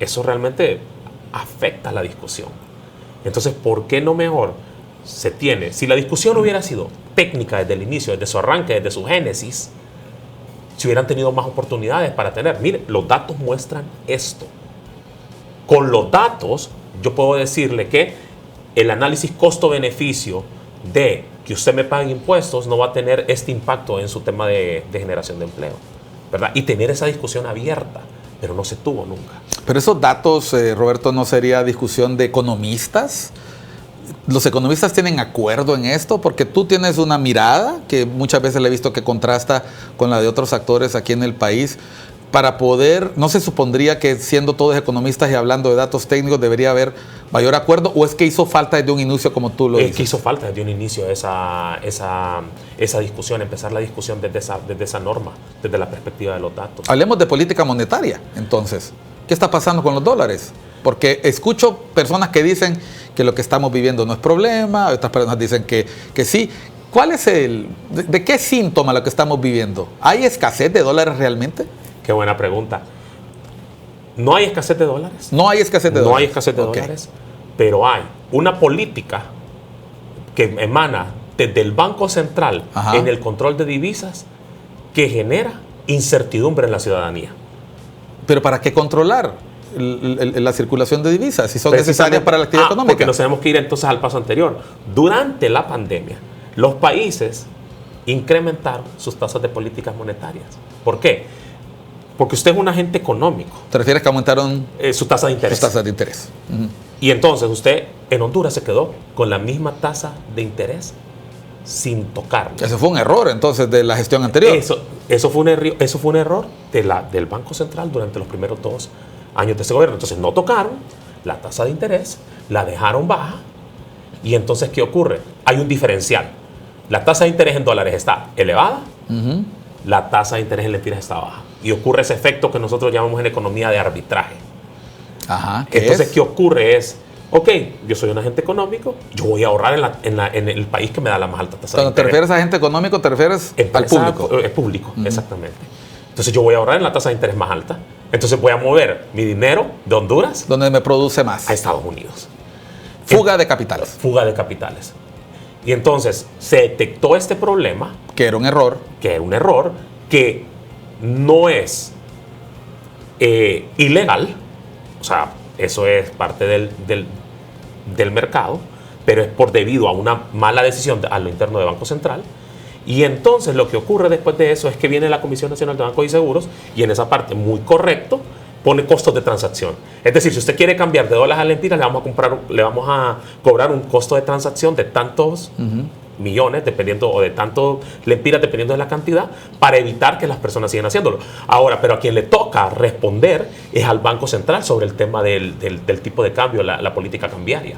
eso realmente afecta la discusión. Entonces, ¿por qué no mejor se tiene? Si la discusión hubiera sido técnica desde el inicio, desde su arranque, desde su génesis, si hubieran tenido más oportunidades para tener. Mire, los datos muestran esto. Con los datos, yo puedo decirle que el análisis costo-beneficio de que usted me pague impuestos no va a tener este impacto en su tema de generación de empleo, ¿verdad? Y tener esa discusión abierta, pero no se tuvo nunca. Pero esos datos, Roberto, ¿no sería discusión de economistas? ¿Los economistas tienen acuerdo en esto? Porque tú tienes una mirada que muchas veces le he visto que contrasta con la de otros actores aquí en el país. Para poder, ¿no se supondría que siendo todos economistas y hablando de datos técnicos debería haber mayor acuerdo? ¿O es que hizo falta desde un inicio, como tú lo dices? Es que hizo falta desde un inicio esa discusión, empezar la discusión desde esa norma, desde la perspectiva de los datos. Hablemos de política monetaria, entonces. ¿Qué está pasando con los dólares? Porque escucho personas que dicen que lo que estamos viviendo no es problema, otras personas dicen que sí. ¿Cuál es de qué síntoma lo que estamos viviendo? ¿Hay escasez de dólares realmente? Qué buena pregunta. ¿No hay escasez de dólares? No hay escasez de dólares. No hay escasez de dólares, pero hay una política que emana desde el Banco Central en el control de divisas que genera incertidumbre en la ciudadanía. ¿Pero para qué controlar la circulación de divisas si son necesarias para la actividad económica? Porque nos tenemos que ir entonces al paso anterior. Durante la pandemia, los países incrementaron sus tasas de políticas monetarias. ¿Por qué? Porque usted es un agente económico. ¿Te refieres que aumentaron su tasa de interés? Sus tasas de interés. Y entonces usted en Honduras se quedó con la misma tasa de interés sin tocarlo. Eso fue un error entonces de la gestión anterior. Eso fue un error del Banco Central durante los primeros 2 años de ese gobierno. Entonces no tocaron la tasa de interés, la dejaron baja. Y entonces, ¿qué ocurre? Hay un diferencial. La tasa de interés en dólares está elevada, la tasa de interés en lempiras está baja. Y ocurre ese efecto que nosotros llamamos en economía de arbitraje. Entonces, ¿qué ocurre? Ok, yo soy un agente económico, yo voy a ahorrar en el país que me da la más alta tasa de interés. Cuando te refieres a agente económico, te refieres al público. Es público, exactamente. Entonces yo voy a ahorrar en la tasa de interés más alta. Entonces voy a mover mi dinero de Honduras, donde me produce más, a Estados Unidos. Fuga de capitales. Fuga de capitales. Y entonces se detectó este problema. Que era un error. Que no es ilegal. O sea, eso es parte del mercado, pero es debido a una mala decisión a lo interno del Banco Central. Y entonces lo que ocurre después de eso es que viene la Comisión Nacional de Bancos y Seguros y en esa parte, muy correcto, pone costos de transacción. Es decir, si usted quiere cambiar de dólares a lempiras, le vamos a cobrar un costo de transacción de tantos millones, dependiendo, o de tantos lempiras, dependiendo de la cantidad, para evitar que las personas sigan haciéndolo. Ahora, pero a quien le toca responder es al Banco Central sobre el tema del tipo de cambio, la política cambiaria.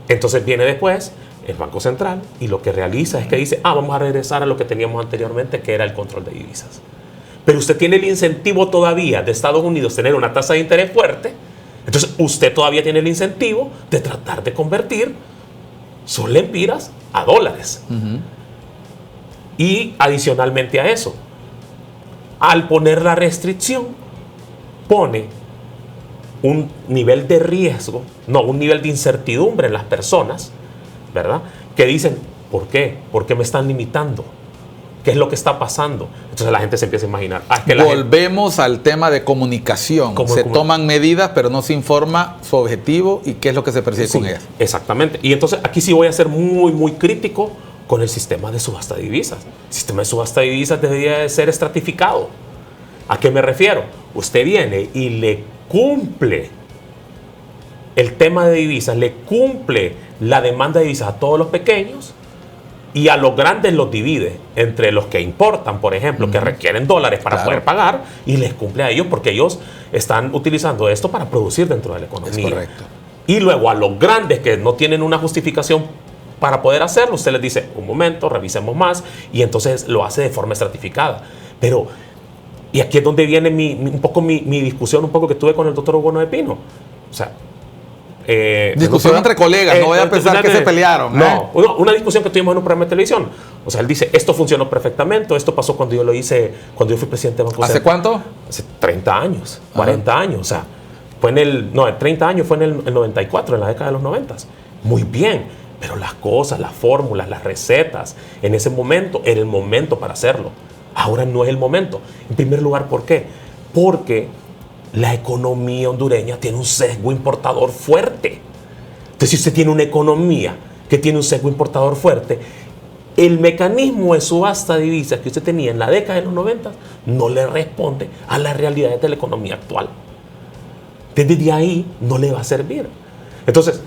Entonces viene después el Banco Central y lo que realiza es que dice, vamos a regresar a lo que teníamos anteriormente, que era el control de divisas. Pero usted tiene el incentivo todavía de Estados Unidos tener una tasa de interés fuerte, entonces usted todavía tiene el incentivo de tratar de convertir sus lempiras a dólares. Y adicionalmente a eso, al poner la restricción, pone un nivel de riesgo, un nivel de incertidumbre en las personas, ¿verdad? Que dicen, ¿por qué? ¿Por qué me están limitando? ¿Qué es lo que está pasando? Entonces la gente se empieza a imaginar. Volvemos al tema de comunicación. Se toman medidas, pero no se informa su objetivo y qué es lo que se persigue con ellas. Exactamente. Y entonces aquí sí voy a ser muy, muy crítico con el sistema de subasta de divisas. El sistema de subasta de divisas debería de ser estratificado. ¿A qué me refiero? Usted viene y le cumple el tema de divisas, le cumple la demanda de divisas a todos los pequeños, y a los grandes los divide entre los que importan, por ejemplo, que requieren dólares para poder pagar, y les cumple a ellos porque ellos están utilizando esto para producir dentro de la economía. Es correcto. Y luego a los grandes que no tienen una justificación para poder hacerlo, usted les dice, un momento, revisemos más, y entonces lo hace de forma estratificada. Pero, y aquí es donde viene mi discusión un poco que tuve con el doctor Hugo Noé Pino. O sea, discusión entre colegas, no voy a pensar que se pelearon. No, una discusión que tuvimos en un programa de televisión. O sea, él dice, esto funcionó perfectamente, esto pasó cuando yo lo hice, cuando yo fui presidente de Banco Central. ¿Hace cuánto? Hace 30 años, 40 años, o sea, fue en 30 años fue en el 94, en la década de los 90. Muy bien, pero las cosas, las fórmulas, las recetas, en ese momento era el momento para hacerlo. Ahora no es el momento. En primer lugar, ¿por qué? Porque la economía hondureña tiene un sesgo importador fuerte. Entonces, si usted tiene una economía que tiene un sesgo importador fuerte, el mecanismo de subasta de divisas que usted tenía en la década de los 90 no le responde a las realidades de la economía actual. Desde ahí no le va a servir. Entonces,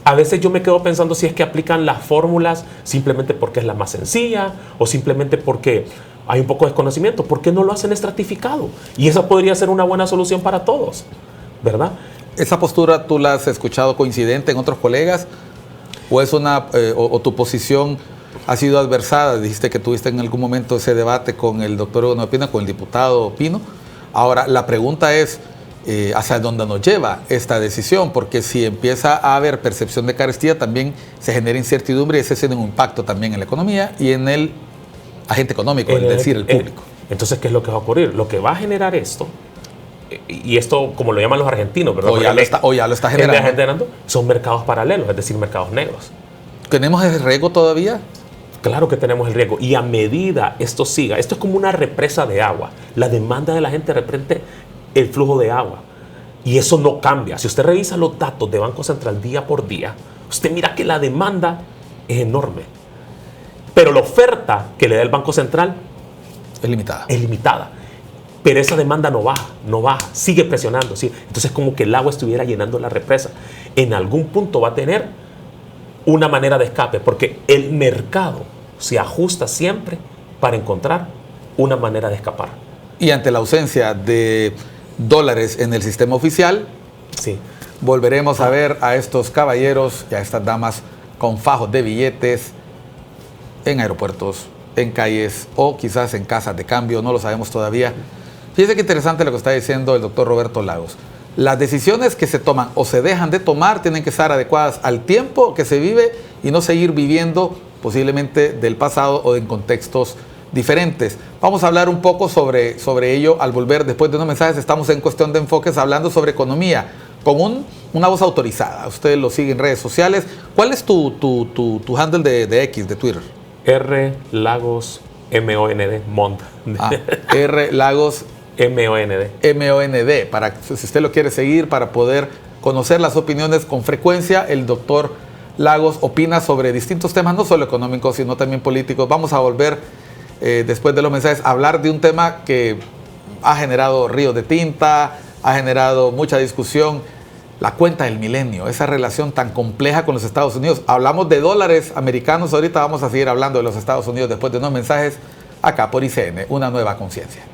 a veces yo me quedo pensando si es que aplican las fórmulas simplemente porque es la más sencilla o simplemente porque hay un poco de desconocimiento. ¿Por qué no lo hacen estratificado? Y esa podría ser una buena solución para todos, ¿verdad? ¿Esa postura tú la has escuchado coincidente en otros colegas? ¿O es o tu posición ha sido adversada? Dijiste que tuviste en algún momento ese debate con el doctor Hugo Noé Pino, con el diputado Pino. Ahora, la pregunta es, ¿hacia dónde nos lleva esta decisión? Porque si empieza a haber percepción de carestía, también se genera incertidumbre y ese tiene un impacto también en la economía y en el agente económico, es decir, el público. Entonces, ¿qué es lo que va a ocurrir? Lo que va a generar esto, y esto como lo llaman los argentinos, ¿verdad? O ya lo está generando. Son mercados paralelos, es decir, mercados negros. ¿Tenemos ese riesgo todavía? Claro que tenemos el riesgo. Y a medida esto siga, esto es como una represa de agua. La demanda de la gente reprende el flujo de agua. Y eso no cambia. Si usted revisa los datos de Banco Central día por día, usted mira que la demanda es enorme. Pero la oferta que le da el Banco Central es limitada. Es limitada. Pero esa demanda no baja, sigue presionando. ¿sí? Entonces, como que el agua estuviera llenando la represa. En algún punto va a tener una manera de escape, porque el mercado se ajusta siempre para encontrar una manera de escapar. Y ante la ausencia de dólares en el sistema oficial, sí, volveremos a ver a estos caballeros y a estas damas con fajos de billetes en aeropuertos, en calles o quizás en casas de cambio, no lo sabemos todavía. Fíjese qué interesante lo que está diciendo el doctor Roberto Lagos. Las decisiones que se toman o se dejan de tomar tienen que estar adecuadas al tiempo que se vive y no seguir viviendo posiblemente del pasado o en contextos diferentes. Vamos a hablar un poco sobre ello al volver después de unos mensajes. Estamos en Cuestión de Enfoques hablando sobre economía con una voz autorizada. Usted lo sigue en redes sociales. ¿Cuál es tu handle de X, de Twitter? R Lagos MOND. R Lagos MOND. Para si usted lo quiere seguir, para poder conocer las opiniones con frecuencia. El doctor Lagos opina sobre distintos temas, no solo económicos, sino también políticos. Vamos a volver después de los mensajes a hablar de un tema que ha generado ríos de tinta, ha generado mucha discusión. La cuenta del milenio, esa relación tan compleja con los Estados Unidos. Hablamos de dólares americanos, ahorita vamos a seguir hablando de los Estados Unidos después de unos mensajes acá por ICN, una nueva conciencia.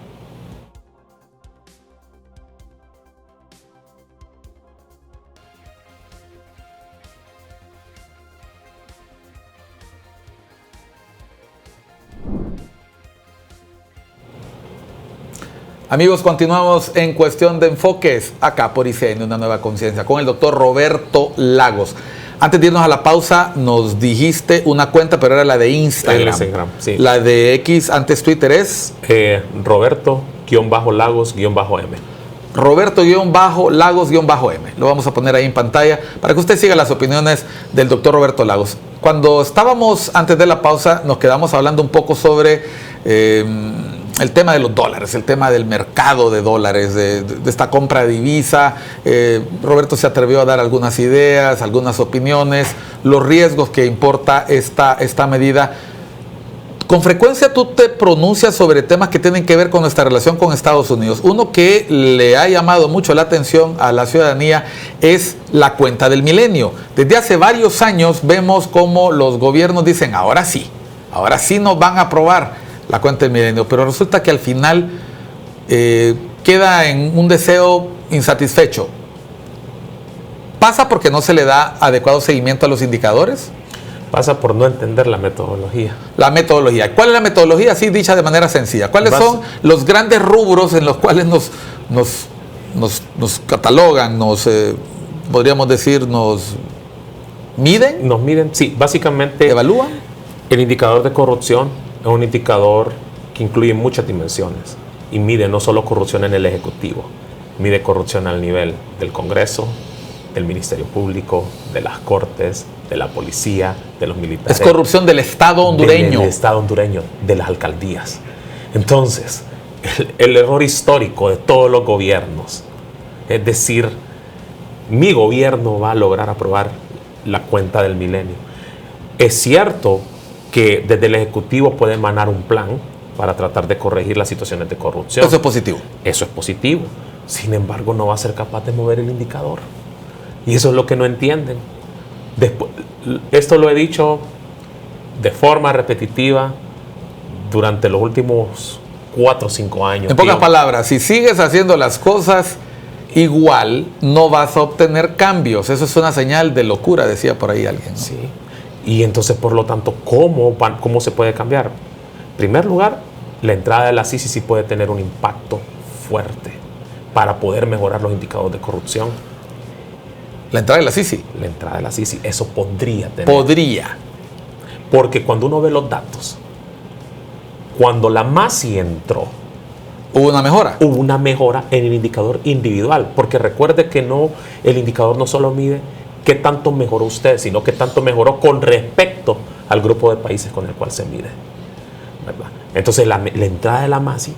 Amigos, continuamos en Cuestión de Enfoques, acá por ICN, una nueva conciencia, con el doctor Roberto Lagos. Antes de irnos a la pausa, nos dijiste una cuenta, pero era la de Instagram. Sí. La de X, antes Twitter es... Roberto-Lagos-M. Roberto-Lagos-M. Lo vamos a poner ahí en pantalla para que usted siga las opiniones del doctor Roberto Lagos. Cuando estábamos antes de la pausa, nos quedamos hablando un poco sobre... el tema de los dólares, el tema del mercado de dólares, de esta compra de divisa. Roberto se atrevió a dar algunas ideas, algunas opiniones, los riesgos que importa esta medida. Con frecuencia tú te pronuncias sobre temas que tienen que ver con nuestra relación con Estados Unidos. Uno que le ha llamado mucho la atención a la ciudadanía es la cuenta del milenio. Desde hace varios años vemos cómo los gobiernos dicen, ahora sí, ahora sí nos van a aprobar la cuenta del milenio, pero resulta que al final queda en un deseo insatisfecho. ¿Pasa porque no se le da adecuado seguimiento a los indicadores? Pasa por no entender la metodología. La metodología. ¿Cuál es la metodología? Así dicha de manera sencilla. ¿Cuáles son los grandes rubros en los cuales nos catalogan, podríamos decir, nos miden? Nos miden, sí, básicamente. ¿Evalúan? El indicador de corrupción es un indicador que incluye muchas dimensiones y mide no solo corrupción en el Ejecutivo, mide corrupción al nivel del Congreso, del Ministerio Público, de las Cortes, de la Policía, de los militares. Es corrupción del Estado hondureño. Del Estado hondureño, de las alcaldías. Entonces, el error histórico de todos los gobiernos, es decir, mi gobierno va a lograr aprobar la cuenta del milenio. Es cierto que desde el Ejecutivo puede emanar un plan para tratar de corregir las situaciones de corrupción. Eso es positivo. Eso es positivo. Sin embargo, no va a ser capaz de mover el indicador. Y eso es lo que no entienden. Esto lo he dicho de forma repetitiva durante los últimos 4 o 5 años. En pocas palabras, si sigues haciendo las cosas igual, no vas a obtener cambios. Eso es una señal de locura, decía por ahí alguien, ¿no? Sí. Y entonces, por lo tanto, ¿cómo se puede cambiar? En primer lugar, la entrada de la CICI sí puede tener un impacto fuerte para poder mejorar los indicadores de corrupción. La entrada de la CICI. La entrada de la CICI, eso podría tener. Podría. Porque cuando uno ve los datos, cuando la MASI entró, ¿Hubo una mejora? Hubo una mejora en el indicador individual. Porque recuerde que el indicador no solo mide qué tanto mejoró usted, sino qué tanto mejoró con respecto al grupo de países con el cual se mide, ¿verdad? Entonces la entrada de la MASI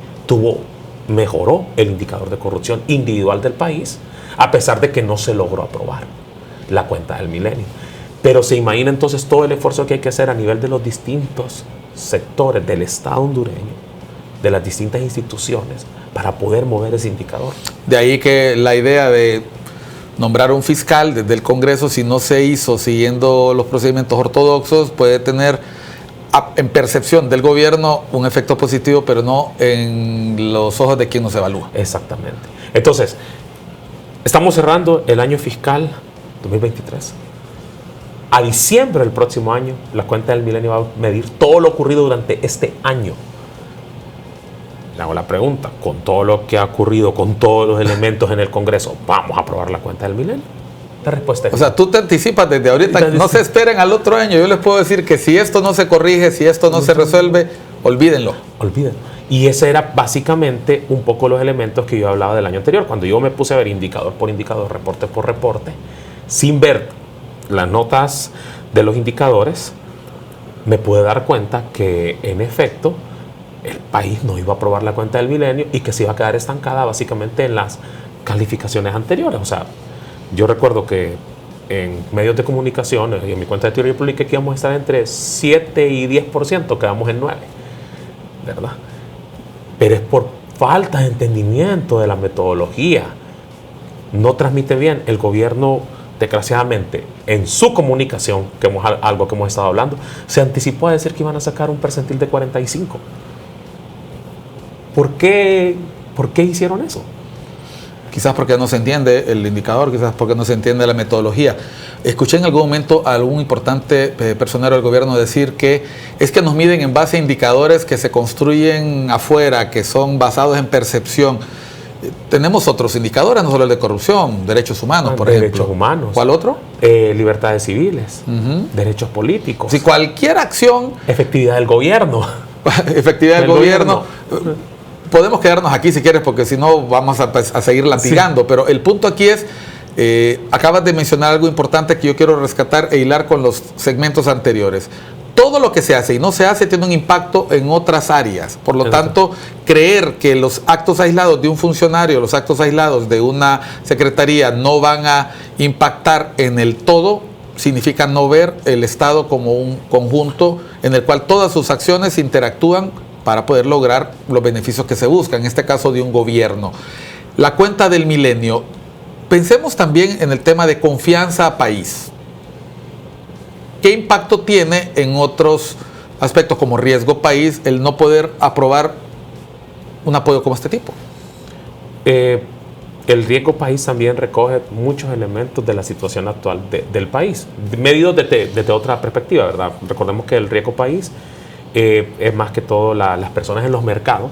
mejoró el indicador de corrupción individual del país, a pesar de que no se logró aprobar la cuenta del milenio. Pero se imagina entonces todo el esfuerzo que hay que hacer a nivel de los distintos sectores del Estado hondureño, de las distintas instituciones, para poder mover ese indicador. De ahí que la idea de nombrar un fiscal desde el Congreso, si no se hizo siguiendo los procedimientos ortodoxos, puede tener en percepción del gobierno un efecto positivo, pero no en los ojos de quien nos evalúa. Exactamente. Entonces, estamos cerrando el año fiscal 2023. A diciembre del próximo año, la cuenta del milenio va a medir todo lo ocurrido durante este año. Le hago la pregunta, con todo lo que ha ocurrido, con todos los elementos en el Congreso, ¿vamos a aprobar la cuenta del milenio? La respuesta es o sea, tú te anticipas desde ahorita, no se esperen al otro año. Yo les puedo decir que si esto no se corrige, si esto no se resuelve, olvídenlo. Olvídenlo. Y ese era básicamente un poco los elementos que yo hablaba del año anterior. Cuando yo me puse a ver indicador por indicador, reporte por reporte, sin ver las notas de los indicadores, me pude dar cuenta que en efecto el país no iba a aprobar la cuenta del milenio y que se iba a quedar estancada básicamente en las calificaciones anteriores. O sea, yo recuerdo que en medios de comunicación y en mi cuenta de Twitter yo publiqué que íbamos a estar entre 7 y 10%, quedamos en 9%, ¿verdad? Pero es por falta de entendimiento de la metodología. No transmite bien. El gobierno, desgraciadamente, en su comunicación, algo que hemos estado hablando, se anticipó a decir que iban a sacar un percentil de 45. ¿Por qué hicieron eso? Quizás porque no se entiende el indicador, quizás porque no se entiende la metodología. Escuché en algún momento a algún importante personero del gobierno decir que es que nos miden en base a indicadores que se construyen afuera, que son basados en percepción. Tenemos otros indicadores, no solo el de corrupción, derechos humanos, por ejemplo. Derechos humanos. ¿Cuál otro? Libertades civiles, derechos políticos. Si cualquier acción... Efectividad del gobierno. Efectividad del gobierno. Podemos quedarnos aquí si quieres, porque si no vamos a seguir latigando, sí. Pero el punto aquí es, acabas de mencionar algo importante que yo quiero rescatar e hilar con los segmentos anteriores. Todo lo que se hace y no se hace tiene un impacto en otras áreas. Por lo tanto, creer que los actos aislados de un funcionario, los actos aislados de una secretaría no van a impactar en el todo, significa no ver el Estado como un conjunto en el cual todas sus acciones interactúan para poder lograr los beneficios que se buscan, en este caso de un gobierno. La cuenta del milenio, pensemos también en el tema de confianza a país. ¿Qué impacto tiene en otros aspectos como riesgo país el no poder aprobar un apoyo como este tipo. El riesgo país también recoge muchos elementos de la situación actual del país, medidos desde otra perspectiva, ¿verdad? Recordemos que el riesgo país es más que todo las personas en los mercados,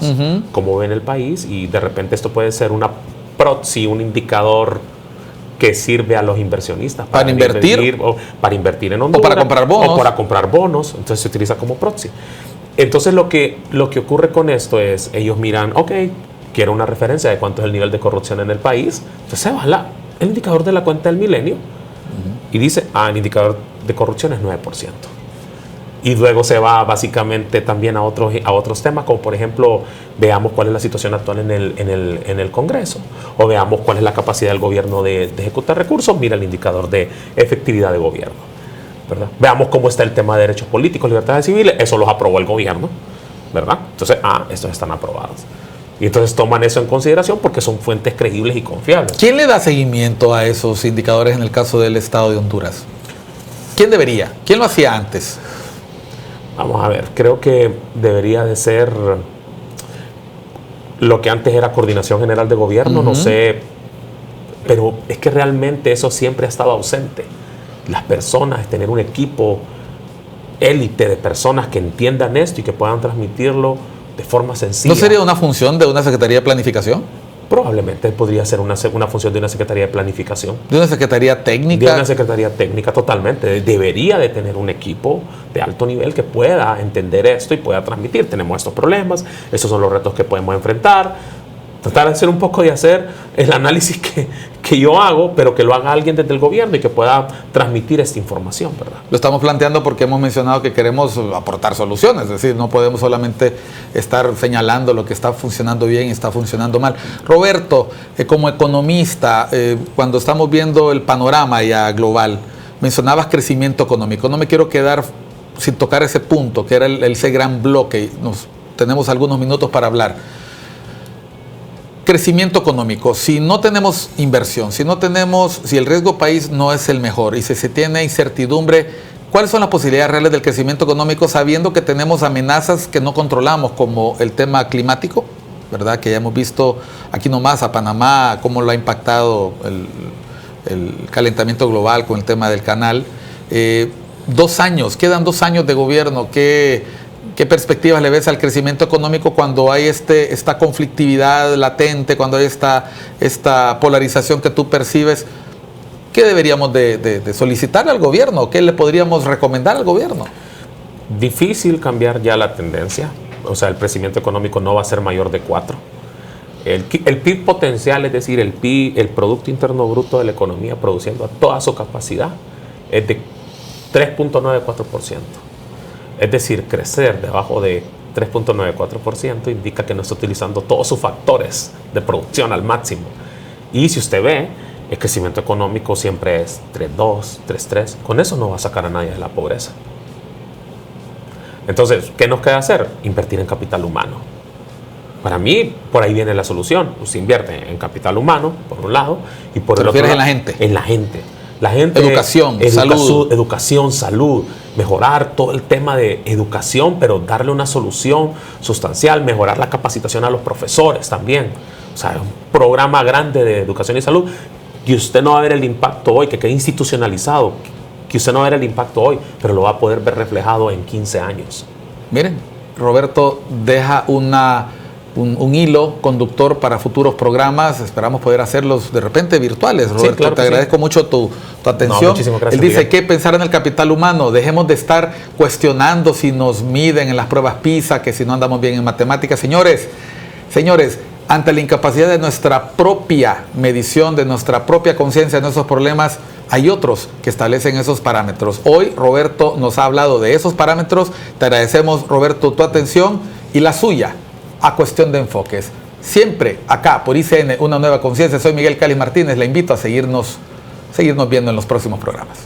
cómo ven el país, y de repente esto puede ser una proxy, un indicador que sirve a los inversionistas para invertir en Honduras, o para comprar bonos, entonces se utiliza como proxy. Entonces lo que ocurre con esto es, ellos miran, ok, quiero una referencia de cuánto es el nivel de corrupción en el país, entonces se va el indicador de la cuenta del milenio y dice, el indicador de corrupción es 9%. Y luego se va básicamente también a otros temas, como por ejemplo, veamos cuál es la situación actual en el Congreso, o veamos cuál es la capacidad del gobierno de ejecutar recursos, mira el indicador de efectividad de gobierno, ¿verdad? Veamos cómo está el tema de derechos políticos, libertades civiles, eso los aprobó el gobierno, ¿verdad? Entonces, estos están aprobados. Y entonces toman eso en consideración porque son fuentes creíbles y confiables. ¿Quién le da seguimiento a esos indicadores en el caso del Estado de Honduras? ¿Quién debería? ¿Quién lo hacía antes? Vamos a ver, creo que debería de ser lo que antes era Coordinación General de Gobierno, no sé, pero es que realmente eso siempre ha estado ausente. Las personas, tener un equipo élite de personas que entiendan esto y que puedan transmitirlo de forma sencilla. ¿No sería una función de una Secretaría de Planificación? Probablemente podría ser una función de una Secretaría de Planificación. ¿De una Secretaría Técnica? De una Secretaría Técnica, totalmente. Debería de tener un equipo de alto nivel que pueda entender esto y pueda transmitir. Tenemos estos problemas, estos son los retos que podemos enfrentar. Tratar de hacer un poco de hacer el análisis que yo hago, pero que lo haga alguien desde el gobierno y que pueda transmitir esta información, ¿verdad? Lo estamos planteando porque hemos mencionado que queremos aportar soluciones, es decir, no podemos solamente estar señalando lo que está funcionando bien y está funcionando mal. Roberto, como economista, cuando estamos viendo el panorama ya global, mencionabas crecimiento económico. No me quiero quedar sin tocar ese punto, que era ese gran bloque. Tenemos algunos minutos para hablar. Crecimiento económico, si no tenemos inversión, si el riesgo país no es el mejor y si se tiene incertidumbre, ¿cuáles son las posibilidades reales del crecimiento económico sabiendo que tenemos amenazas que no controlamos, como el tema climático, ¿verdad? Que ya hemos visto aquí nomás a Panamá cómo lo ha impactado el calentamiento global con el tema del canal. 2 años, quedan 2 años de gobierno. ¿Qué perspectivas le ves al crecimiento económico cuando hay esta conflictividad latente, cuando hay esta polarización que tú percibes? ¿Qué deberíamos de solicitarle al gobierno? ¿Qué le podríamos recomendar al gobierno? Difícil cambiar ya la tendencia. O sea, el crecimiento económico no va a ser mayor de 4. El PIB potencial, es decir, el PIB, el Producto Interno Bruto de la economía produciendo a toda su capacidad, es de 3.94%. Es decir, crecer debajo de 3.94% indica que no está utilizando todos sus factores de producción al máximo. Y si usted ve, el crecimiento económico siempre es 3.2, 3.3. Con eso no va a sacar a nadie de la pobreza. Entonces, ¿qué nos queda hacer? Invertir en capital humano. Para mí, por ahí viene la solución. Usted invierte en capital humano, por un lado, y por el otro lado, en la gente. En la gente. La gente, educación, salud, mejorar todo el tema de educación, pero darle una solución sustancial, mejorar la capacitación a los profesores también. O sea, un programa grande de educación y salud, que usted no va a ver el impacto hoy, que quede institucionalizado, que usted no va a ver el impacto hoy, pero lo va a poder ver reflejado en 15 años. Miren, Roberto deja un hilo conductor para futuros programas. Esperamos poder hacerlos de repente virtuales. Roberto, sí, claro, te agradezco mucho tu atención. No, muchísimas gracias. Él dice que pensar en el capital humano, dejemos de estar cuestionando si nos miden en las pruebas PISA, que si no andamos bien en matemáticas. Señores, ante la incapacidad de nuestra propia medición, de nuestra propia conciencia de nuestros problemas, hay otros que establecen esos parámetros. Hoy Roberto nos ha hablado de esos parámetros. Te agradecemos, Roberto, tu atención y la suya a Cuestión de Enfoques. Siempre acá por ICN, una nueva conciencia. Soy Miguel Cáliz Martínez. Le invito a seguirnos viendo en los próximos programas.